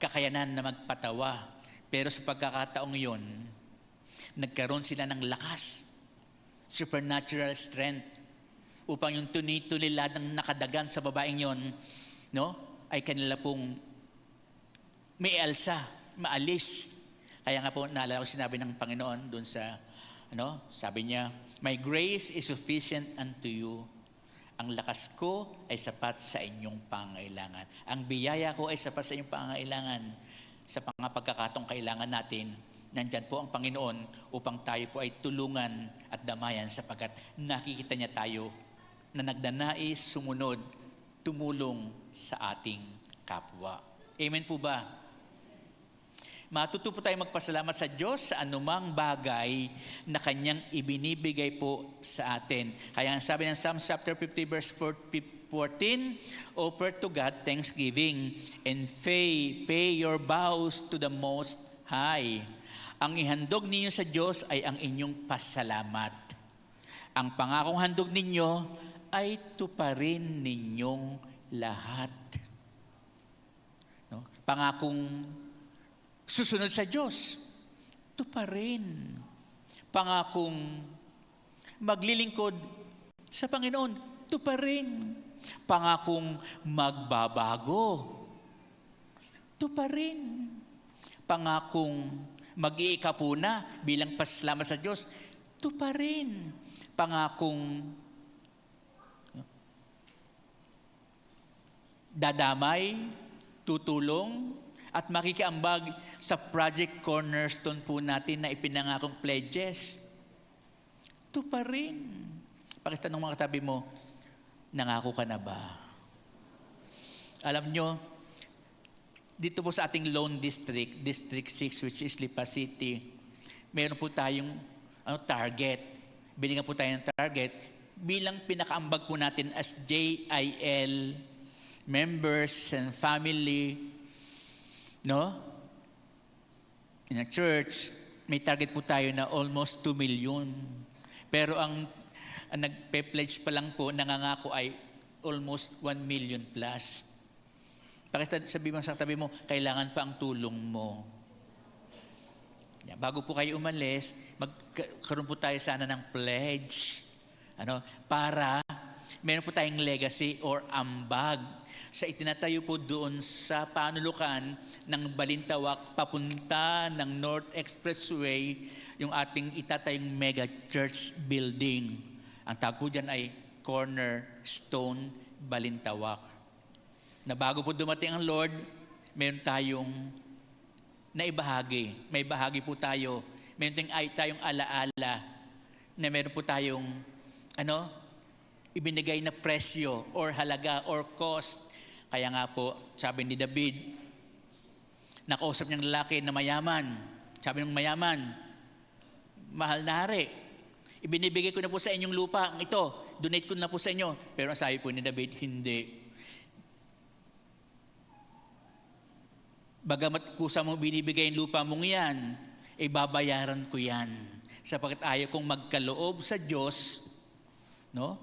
kakayanan na magpatawa. Pero sa pagkakataong yun, nagkaroon sila ng lakas, supernatural strength, upang yung tunilad ng nakadagan sa babaeng yon, no, ay kanila pong may alsa, maalis. Kaya nga po, naalala ko sinabi ng Panginoon dun sa, sabi niya, my grace is sufficient unto you. Ang lakas ko ay sapat sa inyong pangailangan. Ang biyaya ko ay sapat sa inyong pangailangan. Sa mga pagkakataong kailangan natin, nandyan po ang Panginoon upang tayo po ay tulungan at damayan sapagkat nakikita niya tayo na nagdanais, sumunod, tumulong sa ating kapwa. Amen po ba? Matuto po tayo magpasalamat sa Diyos sa anumang bagay na Kanyang ibinibigay po sa atin. Kaya ang sabi ng Psalm chapter 50 verse 14, offer to God thanksgiving and pay your vows to the Most High. Ang ihandog ninyo sa Diyos ay ang inyong pasalamat. Ang pangakong handog ninyo ay tuparin ninyong lahat. No? Pangakong susunod sa Diyos, tuparin. Pangakong maglilingkod sa Panginoon, tuparin. Pangakong magbabago, tuparin. Pangakong mag-iikapuna bilang pasalamat sa Diyos, tuparin. Pangakong dadamay, tutulong, at makikiambag sa Project Cornerstone po natin na ipinangakong pledges, tuparin. Pakitanong mga katabi mo, nangako ka na ba? Alam nyo, dito po sa ating Lone District, District 6, which is Lipa City, meron po tayong target. Binigyan po tayo ng target bilang pinakaambag po natin as JIL members and family, no? In a church, may target po tayo na almost 2 million. Pero ang nagpe-pledge pa lang po, nangangako ay almost 1 million plus. Sabi mo sa tabi mo, kailangan pa ang tulong mo. Bago po kayo umalis, magkaroon po tayo sana ng pledge. Para meron po tayong legacy or ambag sa itinatayo po doon sa panulukan ng Balintawak papunta ng North Expressway, yung ating itatayong mega church building. Ang tawag po dyan ay Cornerstone Balintawak. Na bago po dumating ang Lord, meron tayong naibahagi. May bahagi po tayo. Meron tayong alaala na meron po tayong ibinigay na presyo or halaga or cost. Kaya nga po, sabi ni David, nakausap niyang lalaki na mayaman. Sabi ng mayaman, mahal na hari, ibinibigay ko na po sa inyong lupa ito. Donate ko na po sa inyo. Pero ang sabi po ni David, hindi. Bagamat kusa mo binibigay yung lupa mong yan, babayaran ko yan. Sapagkat ayaw kong magkaloob sa Diyos, no,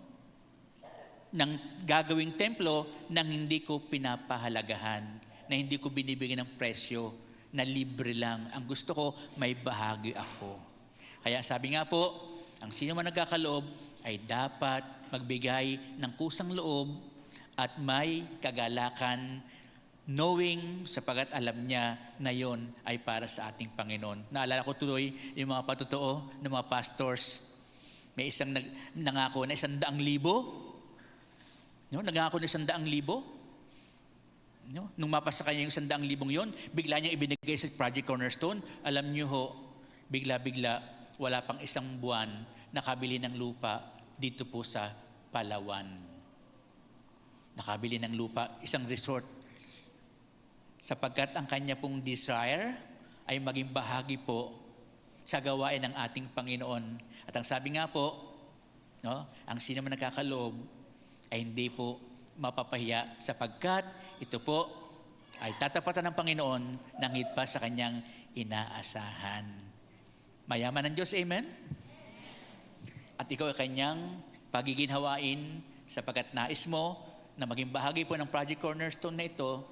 ng gagawing templo nang hindi ko pinapahalagahan, na hindi ko binibigyan ng presyo, na libre lang. Ang gusto ko, may bahagi ako. Kaya sabi nga po, ang sino man nagkakaloob ay dapat magbigay ng kusang loob at may kagalakan, knowing, sapagat alam niya na yon ay para sa ating Panginoon. Naalala ko tuloy yung mga patotoo ng mga pastors. May isang nangako na 100,000. No? Nangako na 100,000. No? Nung mapasa kanya yung 100,000 yon, bigla niyang ibinigay sa Project Cornerstone. Alam niyo ho, bigla-bigla, wala pang isang buwan, nakabili ng lupa dito po sa Palawan. Nakabili ng lupa, isang resort. Sapagkat ang kanya pong desire ay maging bahagi po sa gawain ng ating Panginoon. At ang sabi nga po, no, ang sino man nagkakaloob ay hindi po mapapahiya sapagkat ito po ay tatapatan ng Panginoon ng higit pa sa kanyang inaasahan. Mayaman ng Diyos, amen? At ikaw ay kanyang pagiginhawain sapagkat nais mo na maging bahagi po ng Project Cornerstone na ito,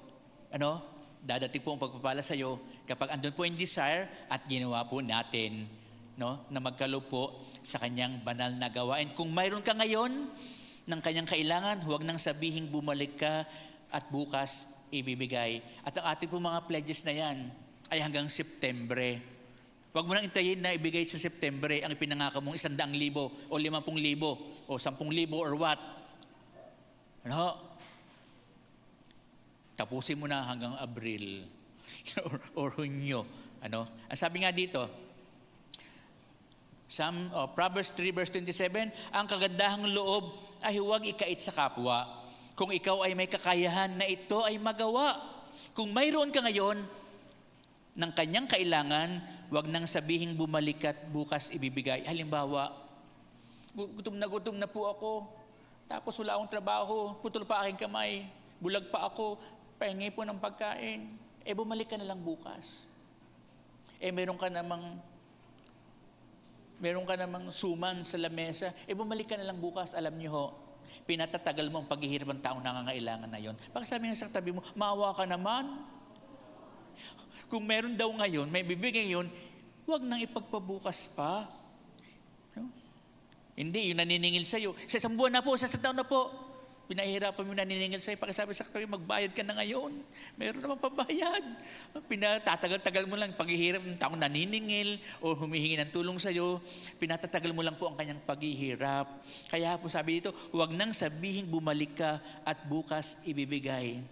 dadating po ang pagpapala sa iyo kapag andun po yung desire at ginawa po natin, no, na magkaloob po sa kanyang banal na gawain. Kung mayroon ka ngayon ng kanyang kailangan, huwag nang sabihing bumalik ka at bukas ibibigay. At ang ating po mga pledges na yan ay hanggang September. Huwag mo nang intayin na ibigay sa September ang ipinangako mong 100,000 o 50,000 o 10,000 or what. Tapusin mo na hanggang Abril or Hunyo. Ang sabi nga dito, Proverbs 3 verse 27, ang kagandahang loob ay huwag ikait sa kapwa. Kung ikaw ay may kakayahan na ito ay magawa. Kung mayroon ka ngayon ng kanyang kailangan, huwag nang sabihing bumalik at bukas ibibigay. Halimbawa, gutom na po ako, tapos wala akong trabaho, putol pa aking kamay, bulag pa ako, pahingi po ng pagkain, bumalik ka na lang bukas. Meron ka namang suman sa lamesa, bumalik ka na lang bukas. Alam niyo ho, pinatatagal mo ang paghihirap ng taong nangangailangan na yon. Baka sabi nga sa tabi mo, maawa ka naman. Kung meron daw ngayon, may bibigay yun, huwag nang ipagpabukas pa. Hindi, yung naniningil sa'yo. Sa isang buwan na po, sa isang taon na po, pinahihirapan mo naniningil sa'yo. Pakisabi sa kanya, magbayad ka na ngayon. Meron naman pabayad. Pinatatagal-tagal mo lang paghihirap ng taong naniningil o humihingi ng tulong sa'yo. Pinatatagal mo lang po ang kanyang paghihirap. Kaya po sabi dito, huwag nang sabihing bumalik ka at bukas ibibigay.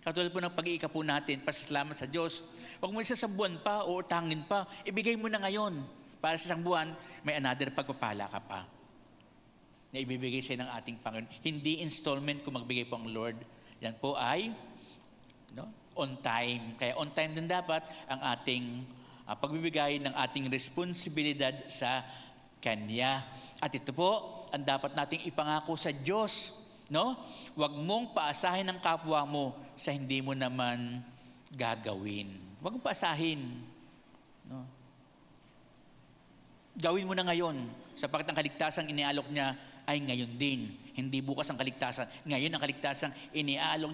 Katulad po ng pag-iika po natin, pasasalamat sa Diyos. Huwag mo isa sa buwan pa o tangin pa. Ibigay mo na ngayon. Para sa isang buwan, may another pagpapala ka pa na ibibigay sa ng ating Panginoon. Hindi installment kung magbigay po ang Lord. Yan po ay on time. Kaya on time din dapat ang ating pagbibigay ng ating responsibilidad sa Kanya. At ito po ang dapat nating ipangako sa Diyos. Huwag mong paasahin ang kapwa mo sa hindi mo naman gagawin. Huwag mong paasahin. Gawin mo na ngayon sapagkat ang kaligtasang inialok niya ay ngayon din. Hindi bukas ang kaligtasan. Ngayon ang kaligtasang iniaalok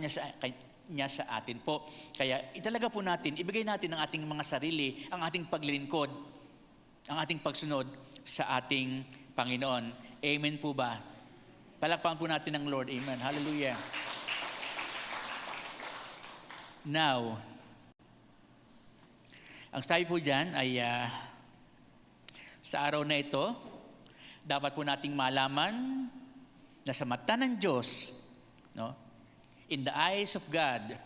niya sa atin po. Kaya italaga po natin, ibigay natin ang ating mga sarili, ang ating paglilingkod, ang ating pagsunod sa ating Panginoon. Amen po ba? Palakpakan po natin ng Lord. Amen. Hallelujah. Now, ang sabi po dyan ay sa araw na ito, dapat po nating malaman na sa mata ng Diyos, in the eyes of God,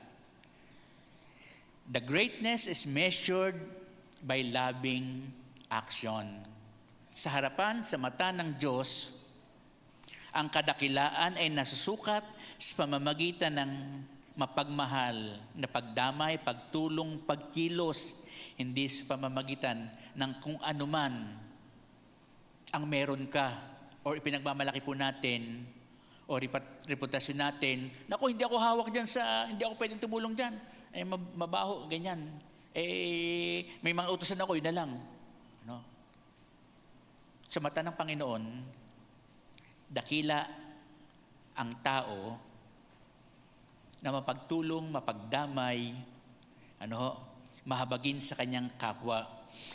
the greatness is measured by loving action. Sa harapan, sa mata ng Diyos, ang kadakilaan ay nasusukat sa pamamagitan ng mapagmahal na pagdamay, pagtulong, pagkilos, hindi sa pamamagitan ng kung anuman ang meron ka o ipinagmamalaki po natin o reputasyon natin. Naku, hindi ako hawak dyan hindi ako pwedeng tumulong dyan. mabaho, ganyan. May mga utusan ako, yun na lang. No? Sa mata ng Panginoon, dakila ang tao na mapagtulong, mapagdamay, mahabagin sa kanyang kapwa.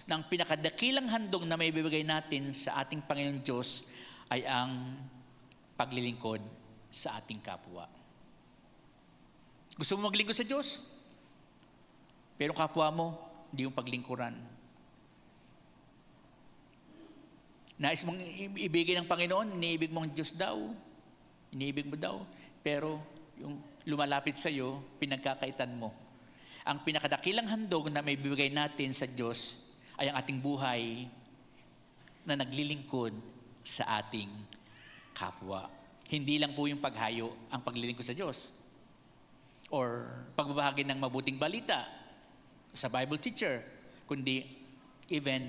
Nang pinakadakilang handog na may bibigay natin sa ating Panginoon Diyos ay ang paglilingkod sa ating kapwa. Gusto mo maglingkod sa Diyos? Pero kapwa mo, hindi yung paglingkuran. Nais mong ibigay ng Panginoon, iniibig mo ang Diyos daw. Iniibig mo daw. Pero yung lumalapit sa iyo, pinagkakaitan mo. Ang pinakadakilang handog na may bibigay natin sa Diyos ay ang ating buhay na naglilingkod sa ating kapwa. Hindi lang po yung paghayo ang paglilingkod sa Diyos or pagbabahagi ng mabuting balita sa Bible teacher, kundi even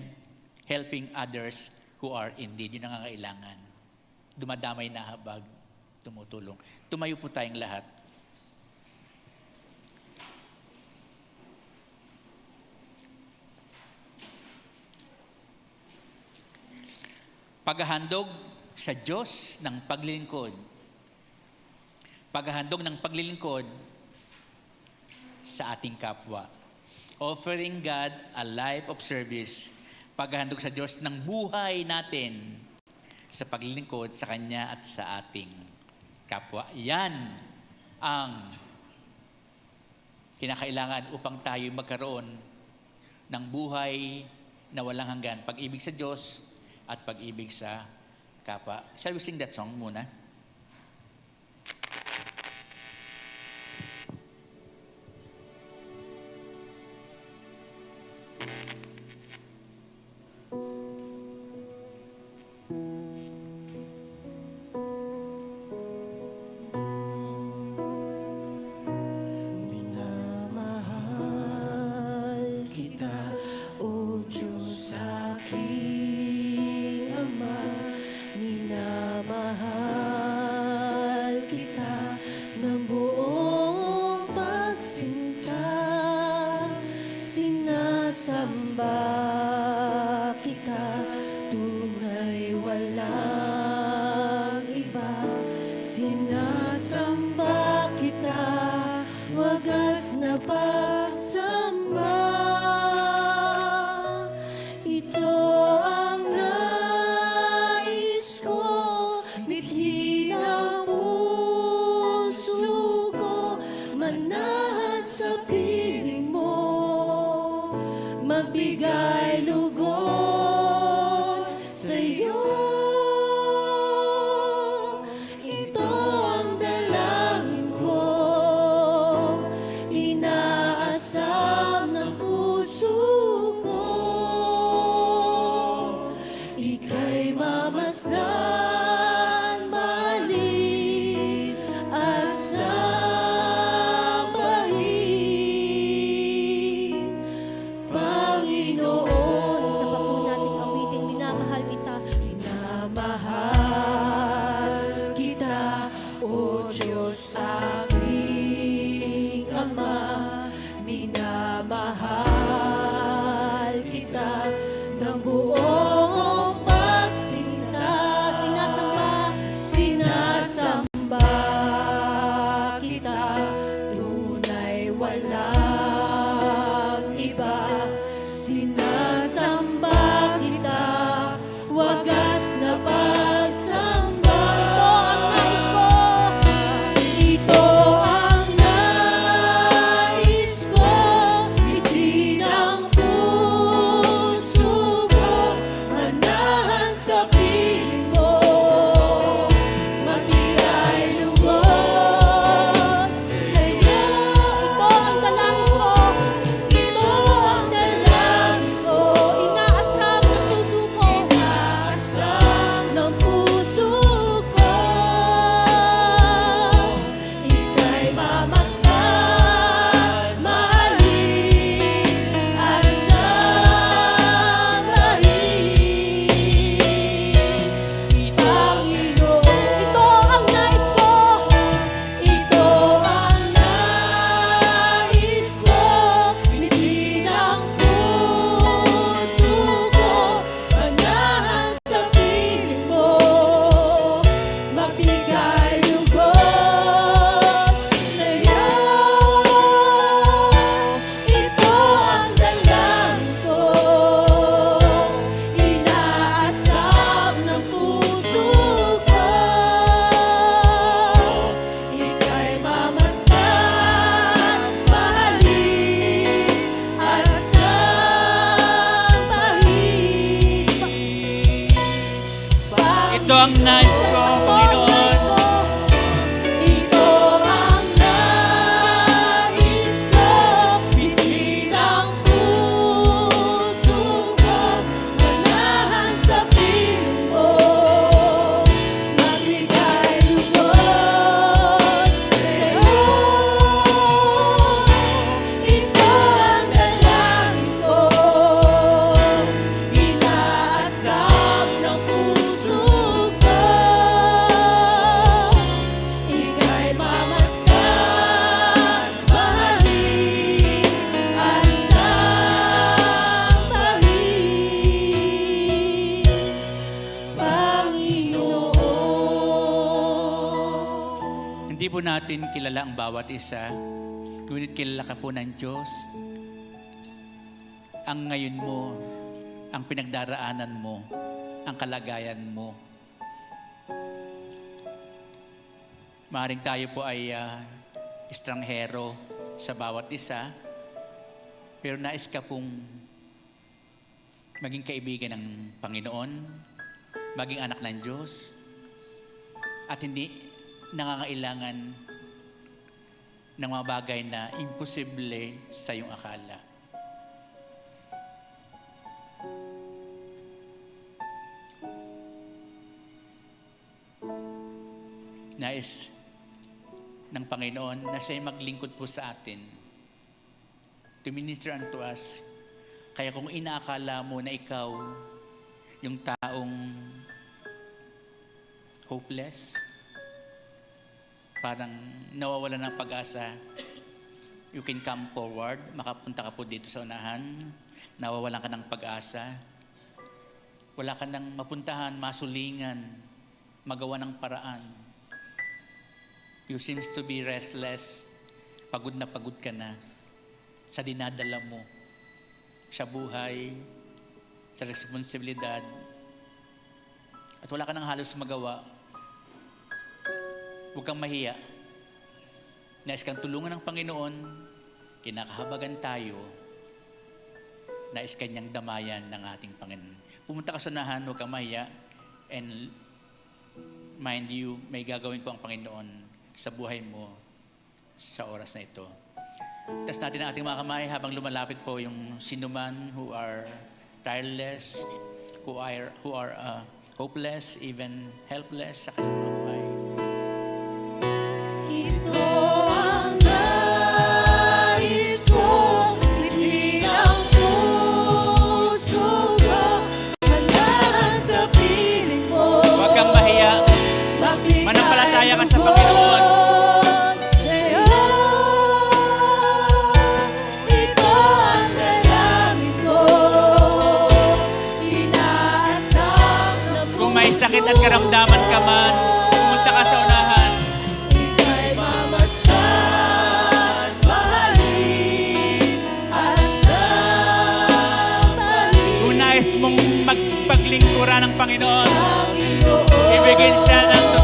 helping others who are in need, yung nangangailangan. Dumadamay na habag, tumutulong. Tumayo po tayong lahat. Paghahandog sa Diyos ng paglilingkod. Paghahandog ng paglilingkod sa ating kapwa. Offering God a life of service. Paghahandog sa Diyos ng buhay natin sa paglilingkod sa Kanya at sa ating kapwa. Yan ang kinakailangan upang tayo magkaroon ng buhay na walang hanggan. Pag-ibig sa Diyos at pag-ibig sa kapwa. Shall we sing that song muna? Minamahal kita, O Diyos aking Ama. Minamahal kita ng buong pagsinta. Sinasamba kita, tunay walang iba. Sinasamba kita, wagas na pagsamba. Ito ang nais ko, mithi ng puso ko, manahan sa piling mo, magbigay lugod sa'yo. Ito ang dalangin ko, inaasam ng puso ko. Ika'y mamasdan, mahalin at sambahin, Panginoon. Isa pa po nating awiting minamahal kita. Minamahal kita, O Diyos aking Ama. Minamahal kita ng buong pagsinta. Sinasamba kita, tunay walang iba. Sinasamba kita, wagas na pagsamba. Ito ang nais ko, ito ang nais ko, Panginoon. Ito ang nais ko, bitin ang puso ko, manahan sa piling mo, magbigay lubos sa'yo. Ito ang dalangin ko, inaasam ng puso ko. Ika'y mamasdan, mahalin, at sambahin, Panginoon. Hindi po natin kilala ang bawat isa, ngunit kilala ka po ng Diyos. Ang ngayon mo, ang pinagdaraanan mo, ang kalagayan mo. Maaaring tayo po ay estranghero sa bawat isa, pero nais ka pong maging kaibigan ng Panginoon, maging anak ng Diyos, at hindi nangangailangan ng mga bagay na imposible sa iyong akala. Nais ng Panginoon na siya'y maglingkod po sa atin, to minister unto us. Kaya kung inaakala mo na ikaw yung taong hopeless, parang nawawala ng pag-asa, you can come forward, makapunta ka po dito sa unahan, nawawalan ka ng pag-asa, wala ka ng mapuntahan, masulingan, magawa ng paraan. You seems to be restless, pagod na pagod ka na sa dinadala mo, sa buhay, sa responsibilidad, at wala ka nang halos magawa. Huwag kang mahiya. Nais kang tulungan ng Panginoon, kinakahabagan tayo, nais kanyang damayan ng ating Panginoon. Pumunta ka sa unahan, huwag kang mahiya, and mind you, may gagawin po ang Panginoon sa buhay mo sa oras na ito. Taas natin ang ating mga kamay habang lumalapit po yung sinuman who are tireless, who are hopeless, even helpless sa kanilang buhay. Ito ang nais ko, bitin ang puso ko, manahan sa piling mo. Huwag kang mahiya. Manampalataya ka sa Panginoon. Sa'yo, ito ang dalangin ko, inaasam ng Kung may sakit at karamdaman ka man, pumunta ka sa unahan. ika'y mamasdan, mahalin, at sambahin, Kung nais mong magpaglingkuran ng Panginoon, Panginoon. ibigin siya ng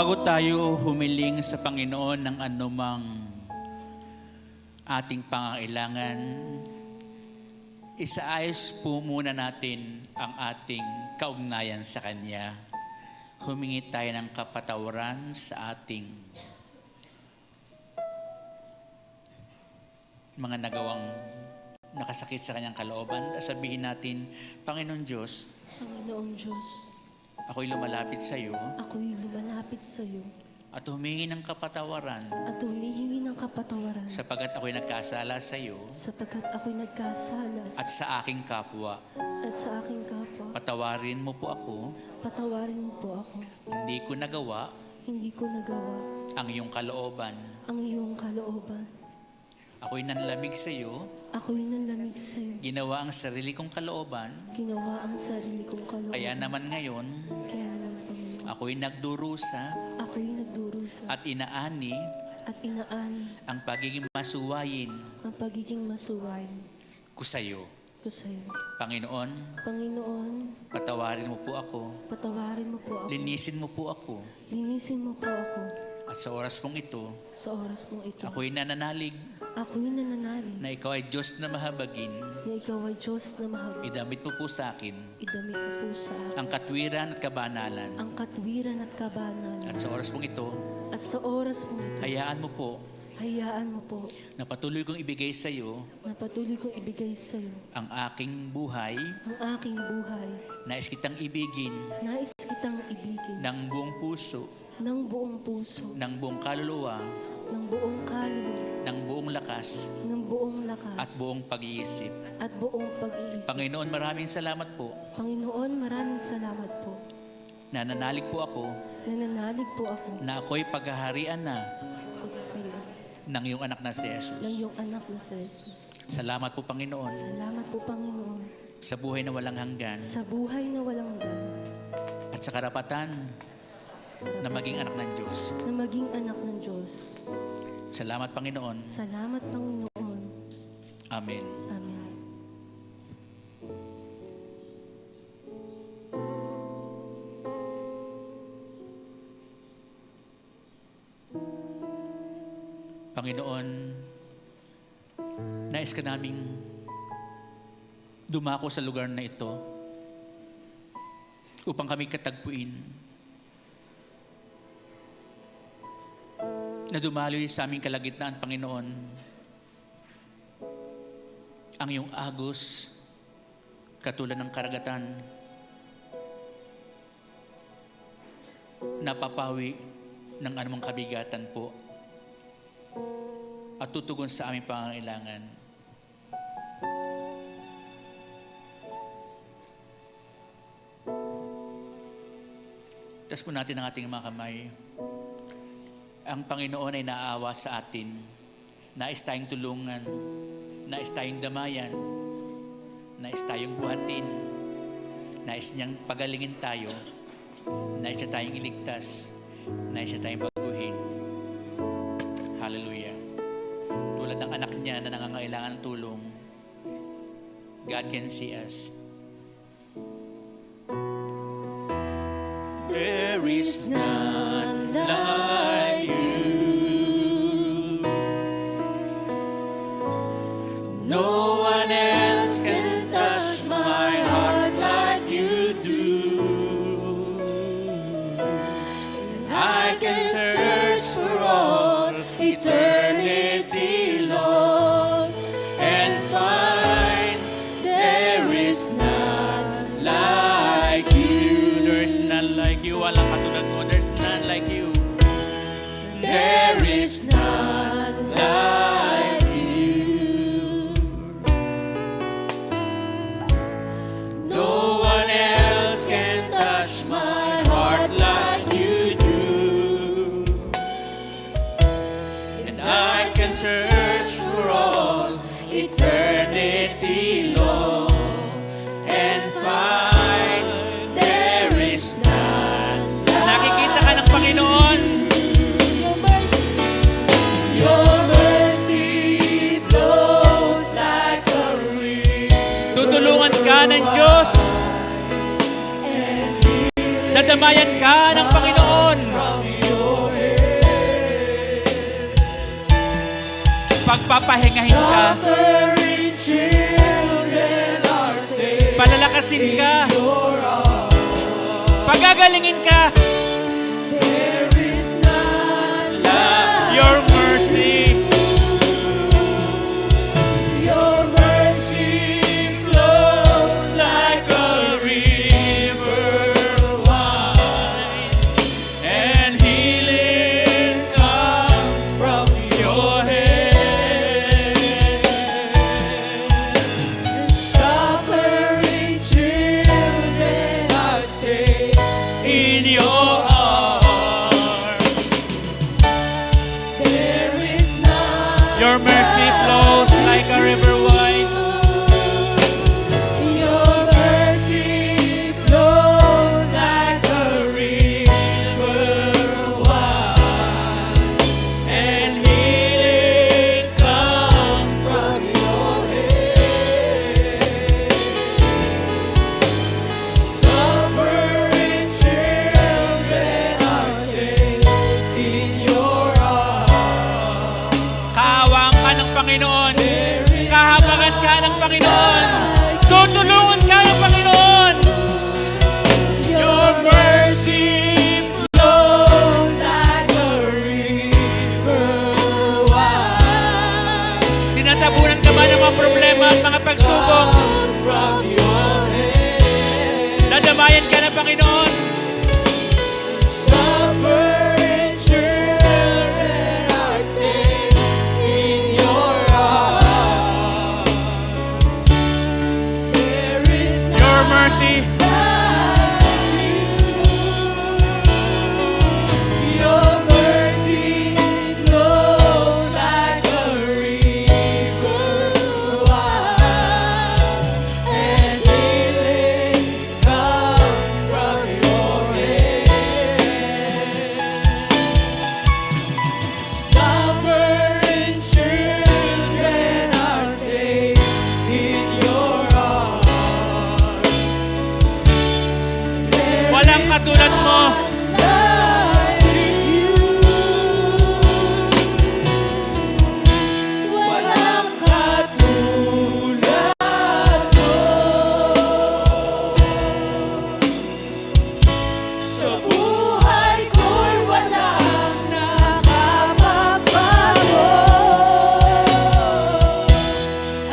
Bago tayo humiling sa Panginoon ng anumang ating pangangailangan, isaayos po muna natin ang ating kaugnayan sa Kanya. Humingi tayo ng kapatawaran sa ating mga nagawang nakasakit sa Kanyang kalooban. Sabihin natin, Panginoon Diyos, Panginoong Diyos, ako'y lumalapit sa iyo ako'y lumalapit sa iyo at humingi ng kapatawaran at humihingi ng kapatawaran sapagkat ako'y nagkasala sa iyo sapagkat ako'y nagkasalas at sa aking kapwa. at sa aking kapwa. Patawarin mo po ako, Patawarin mo po ako. hindi ko nagawa Hindi ko nagawa ang iyong kalooban. ang iyong kalooban. Ako'y nanlamig sa iyo, Ako'y nanlamig sa iyo. ginawa ang sarili kong kalooban, Ginawa ang sarili kong kalooban. kaya naman ngayon, Kaya naman, Panginoon, ako'y nagdurusa ako'y nagdurusa at inaani at inaani ang pagiging masuwayin ang pagiging masuwayin ko sa iyo. ko sa iyo. Panginoon, Panginoon, patawarin mo po ako, patawarin mo po ako. linisin mo po ako, Linisin mo po ako at sa oras pong ito, sa oras mong ito. ako'y nananalig Ako'y nananalig na ikaw ay Diyos na mahabagin. na ikaw ay Diyos na mahal. Idamit mo po sa akin Idamit mo po sa akin ang katwiran at kabanalan. ang katwiran at kabanalan. At sa oras pong ito, At sa oras mong ito, hayaan mo po hayaan mo po na patuloy kong ibigay sa iyo na patuloy kong ibigay sa iyo ang aking buhay. ang aking buhay. Nais kitang ibigin Nais kitang ibigin ng buong puso, ng buong puso, ng buong kaluluwa, ng buong kaluluwa, ng buong lakas ng buong lakas, at buong pag-iisip. at buong pag-iisip. Panginoon, maraming salamat po. Panginoon, maraming salamat po. Nananalig po ako Nananalig po ako na ako'y paghaharian na pagkakarian ng iyong anak na si ng Jesus. iyong anak na si Jesus. Salamat po, Panginoon, Salamat po, Panginoon, sa buhay na walang hanggan sa buhay na walang hanggan, at sa karapatan sa na maging anak ng Diyos. na maging anak ng Diyos. Salamat, Panginoon. Salamat, Panginoon. Amen. Amen. Panginoon, nais ka naming dumako sa lugar na ito upang kami katagpuin na dumaloy sa aming kalagitnaan, Panginoon, ang iyong agos katulad ng karagatan napapawi ng anumang kabigatan po at tutugon sa aming pangangailangan. Taas po natin ang ating mga kamay. Ang Panginoon ay naaawa sa atin. Nais tayong tulungan. Nais tayong damayan. Nais tayong buhatin. Nais niyang pagalingin tayo. Nais siya tayong iligtas. Nais siya tayong baguhin. Hallelujah. Tulad ng anak niya na nangangailangan ng tulong, God can see us. There is none like you. No one else can touch my heart like you do. I can search for all eternity, Lord, and find there is none like you. There's none like you. Walang katulad mo. There's none like you. There is none like you. No one else can touch my heart like you do. And I can search for all eternity long and find there is none. Nakikita ka ng Panginoon. Your mercy flows like a river. Tutulungan ka ng Diyos. Dadamayan ka ng Panginoon. Pagpapahingahin ka. Suffering children are saved. Palalakasin ka. Pagagalingin ka. There is none like Your mercy. your mercy flows like a river wide, and healing comes from your hand. Suffering children are saved In your arms. There is none Your mercy flows like a river wide. Your mercy flows like a river wide, and healing comes from your hand. Suffering children are saved in your arms. Kaawaan ka ng Panginoon. Kahabagan ka ng Panginoon. Tutulungan ka ng Panginoon. Your mercy flows like a river wide. Tinatabunan ka ba ng mga problema at mga pagsubok? Comes from your hand. Dadamayan ka ng Panginoon. Suffering children are saved in your arms. There is Your mercy. Your mercy flows like a river wide, and healing comes from your hand. Suffering children are saved in your arms. There Walang is katulad mo. like you. Walang katulad mo. Sa buhay ko'y walang nakapagbago.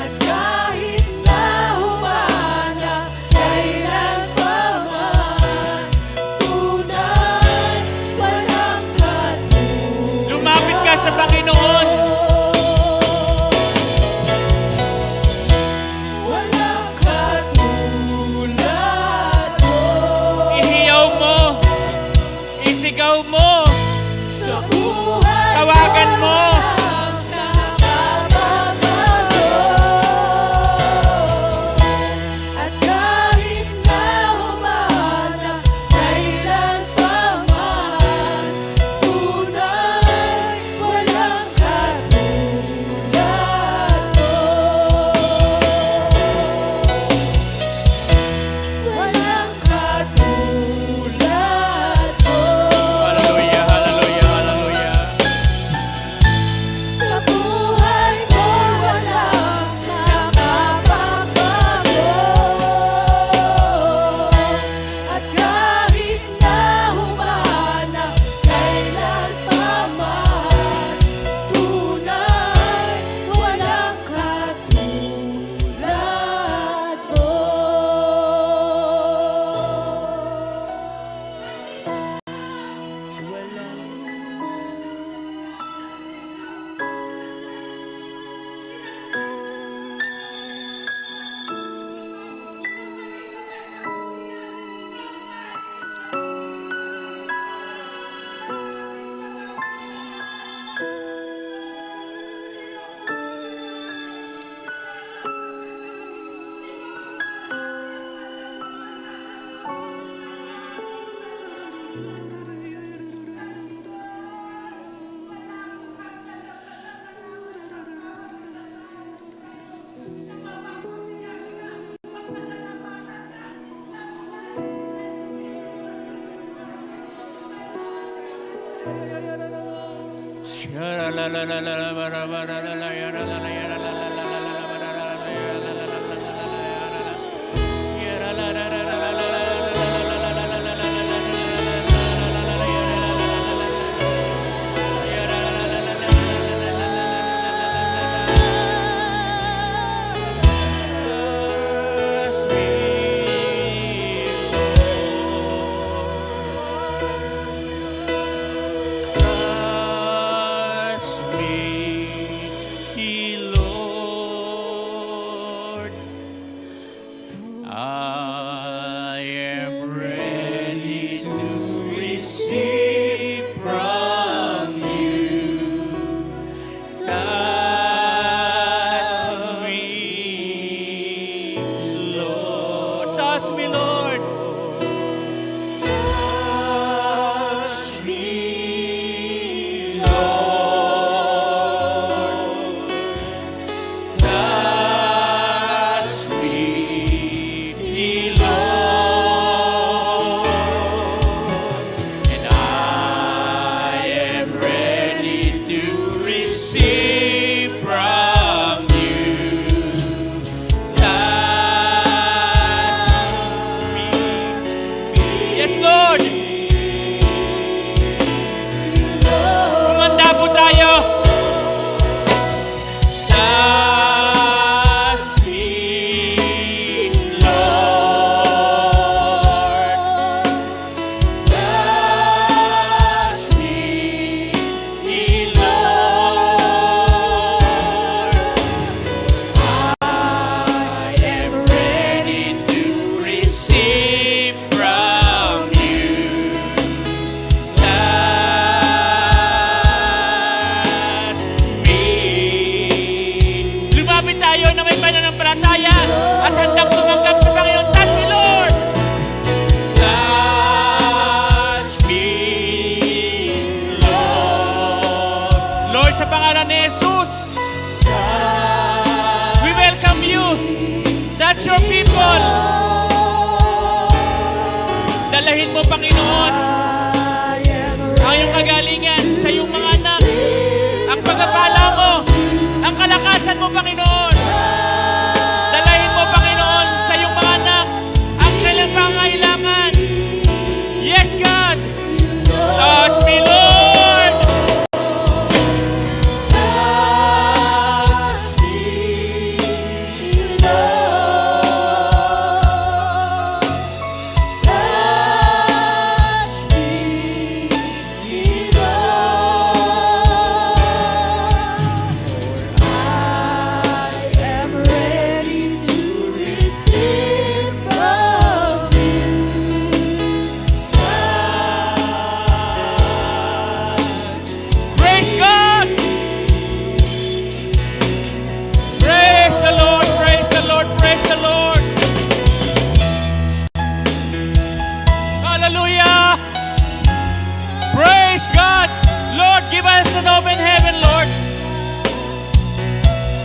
At kahit na humana kailan pa man, tunay walang katulad. Lumapit ka sa Panginoon. Walang katulad mo. Ihiyaw mo. Isigaw mo. Sa buhay Tawagan mo. walang nakapagbago. At kahit na humana kailan pa man, tunay walang Dalahin mo, Panginoon, ang iyong kagalingan sa iyong mga anak, ang pagpapala mo, ang kalakasan mo, Panginoon. Dalahin mo, Panginoon, sa iyong mga anak, ang kailang pangailangan. Yes, God. Touch me, Lord.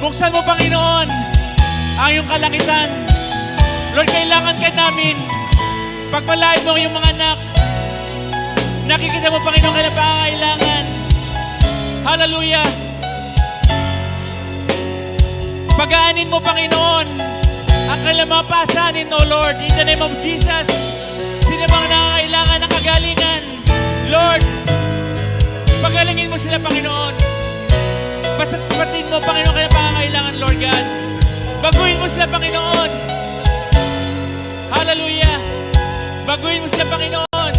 Buksan mo, Panginoon, ang iyong kalangitan. Lord, kailangan ka namin. Pagpalain mo ang iyong mga anak. Nakikita mo, Panginoon, kailang pangangailangan. Hallelujah. Pagaanin mo, Panginoon, ang kailang mga pasanin, O Lord, in the name of Jesus. Sino bang nangangailangan ng kagalingan? Lord, pagalingin mo sila, Panginoon. Basta't kapatid mo, Panginoon, kaya pangangailangan, Lord God. Baguhin mo sila, Panginoon. Hallelujah. Baguhin mo sila, Panginoon.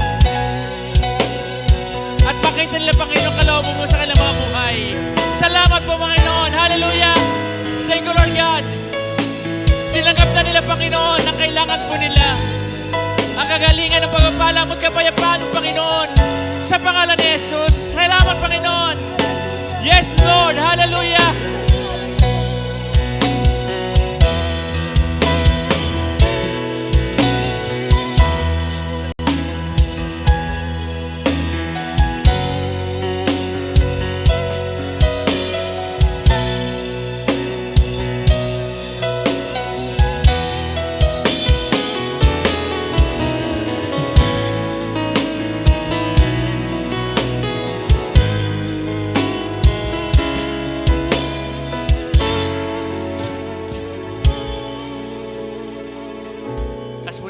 At pakita nila, Panginoon, kalooban mo sa kanilang mga buhay. Salamat po, Panginoon. Hallelujah. Thank you, Lord God. Tinanggap na nila, Panginoon, ang kailangan po nila. Ang kagalingan ng pagpapala mo't kapayapaan ng Panginoon. Sa pangalan ni Jesus. Salamat, Panginoon. Yes, Lord. Hallelujah.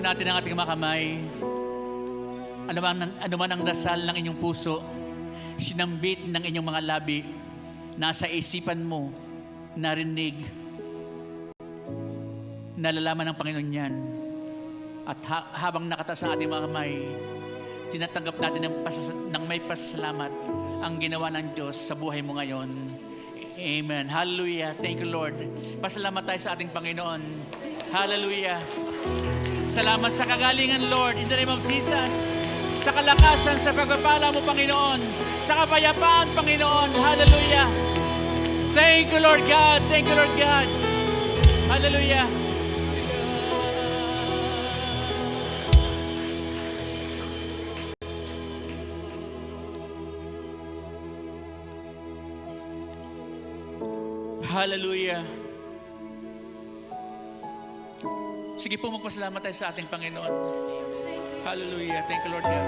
natin ang ating mga kamay. Ano man ang dasal ng inyong puso, sinambit ng inyong mga labi, nasa isipan mo, narinig, nalalaman ng Panginoon yan. At habang nakataas ang ating mga kamay, tinatanggap natin ng may pasasalamat ang ginawa ng Diyos sa buhay mo ngayon. Amen. Hallelujah. Thank you, Lord. Pasalamat tayo sa ating Panginoon. Hallelujah. Salamat sa kagalingan, Lord. In the name of Jesus. Sa kalakasan, sa pagpapala mo, Panginoon. Sa kapayapaan, Panginoon. Hallelujah. Thank you, Lord God. Thank you, Lord God. Hallelujah. Hallelujah. Sige po, magpasalamat tayo sa ating Panginoon. Hallelujah. Thank you, Lord God.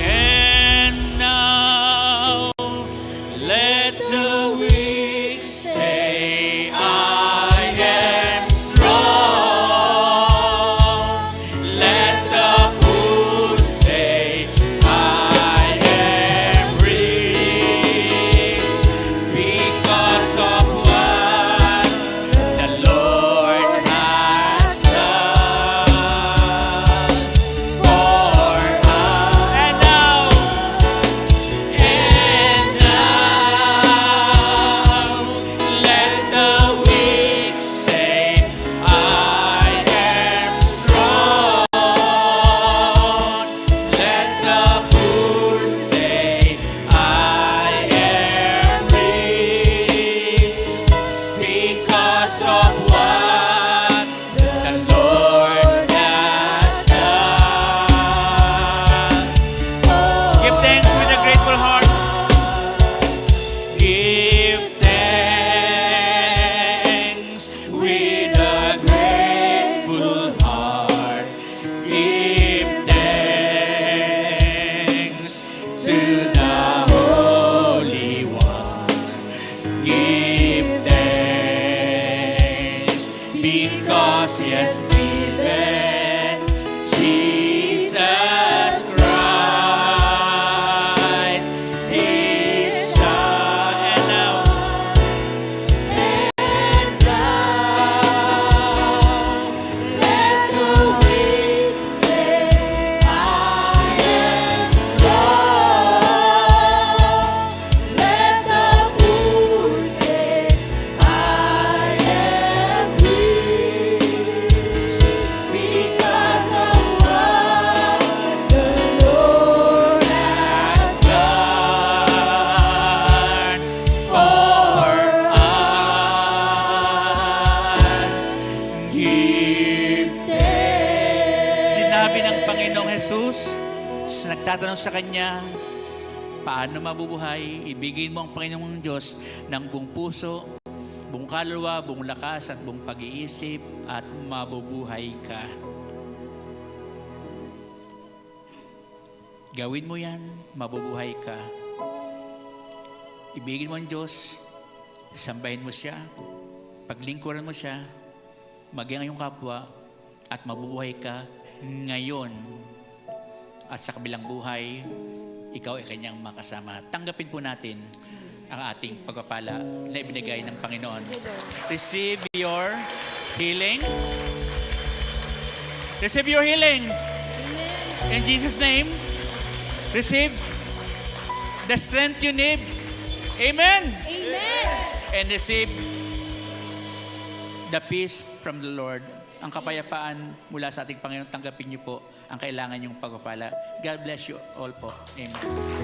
And now, let the weak say, I am strong. Let the poor say, I am rich, because of what the Lord has done for us. And now, let the weak say, I am strong. Let the poor say, I am rich, because of what the Lord has done. Give thanks with a grateful heart. Give thanks with a grateful heart. Give thanks to the Holy One. Give thanks because He has given Jesus Christ, His Son. And now, let the weak say, I am strong. Let the poor say, I am rich, because of what the Lord has done for us. Give thanks. Sinabi ng Panginoong Jesus sa nagtatanong sa Kanya, paano mabubuhay? Ibigin mo ang Panginoong Diyos ng buong puso, buong kaluluwa, buong lakas at buong pag-iisip at mabubuhay ka. Gawin mo yan, mabubuhay ka. Ibigin mo ang Diyos, sambahin mo siya, paglingkuran mo siya, maging ang iyong kapwa, at mabubuhay ka ngayon. At sa kabilang buhay, ikaw ay kanyang makasama. Tanggapin po natin ang ating pagpapala na ibinigay ng Panginoon. Receive your healing. Receive your healing. In Jesus' name, receive the strength you need. Amen. Amen! And receive the peace from the Lord. Ang kapayapaan mula sa ating Panginoon, tanggapin niyo po ang kailangan niyong pagpapala. God bless you all po. Amen.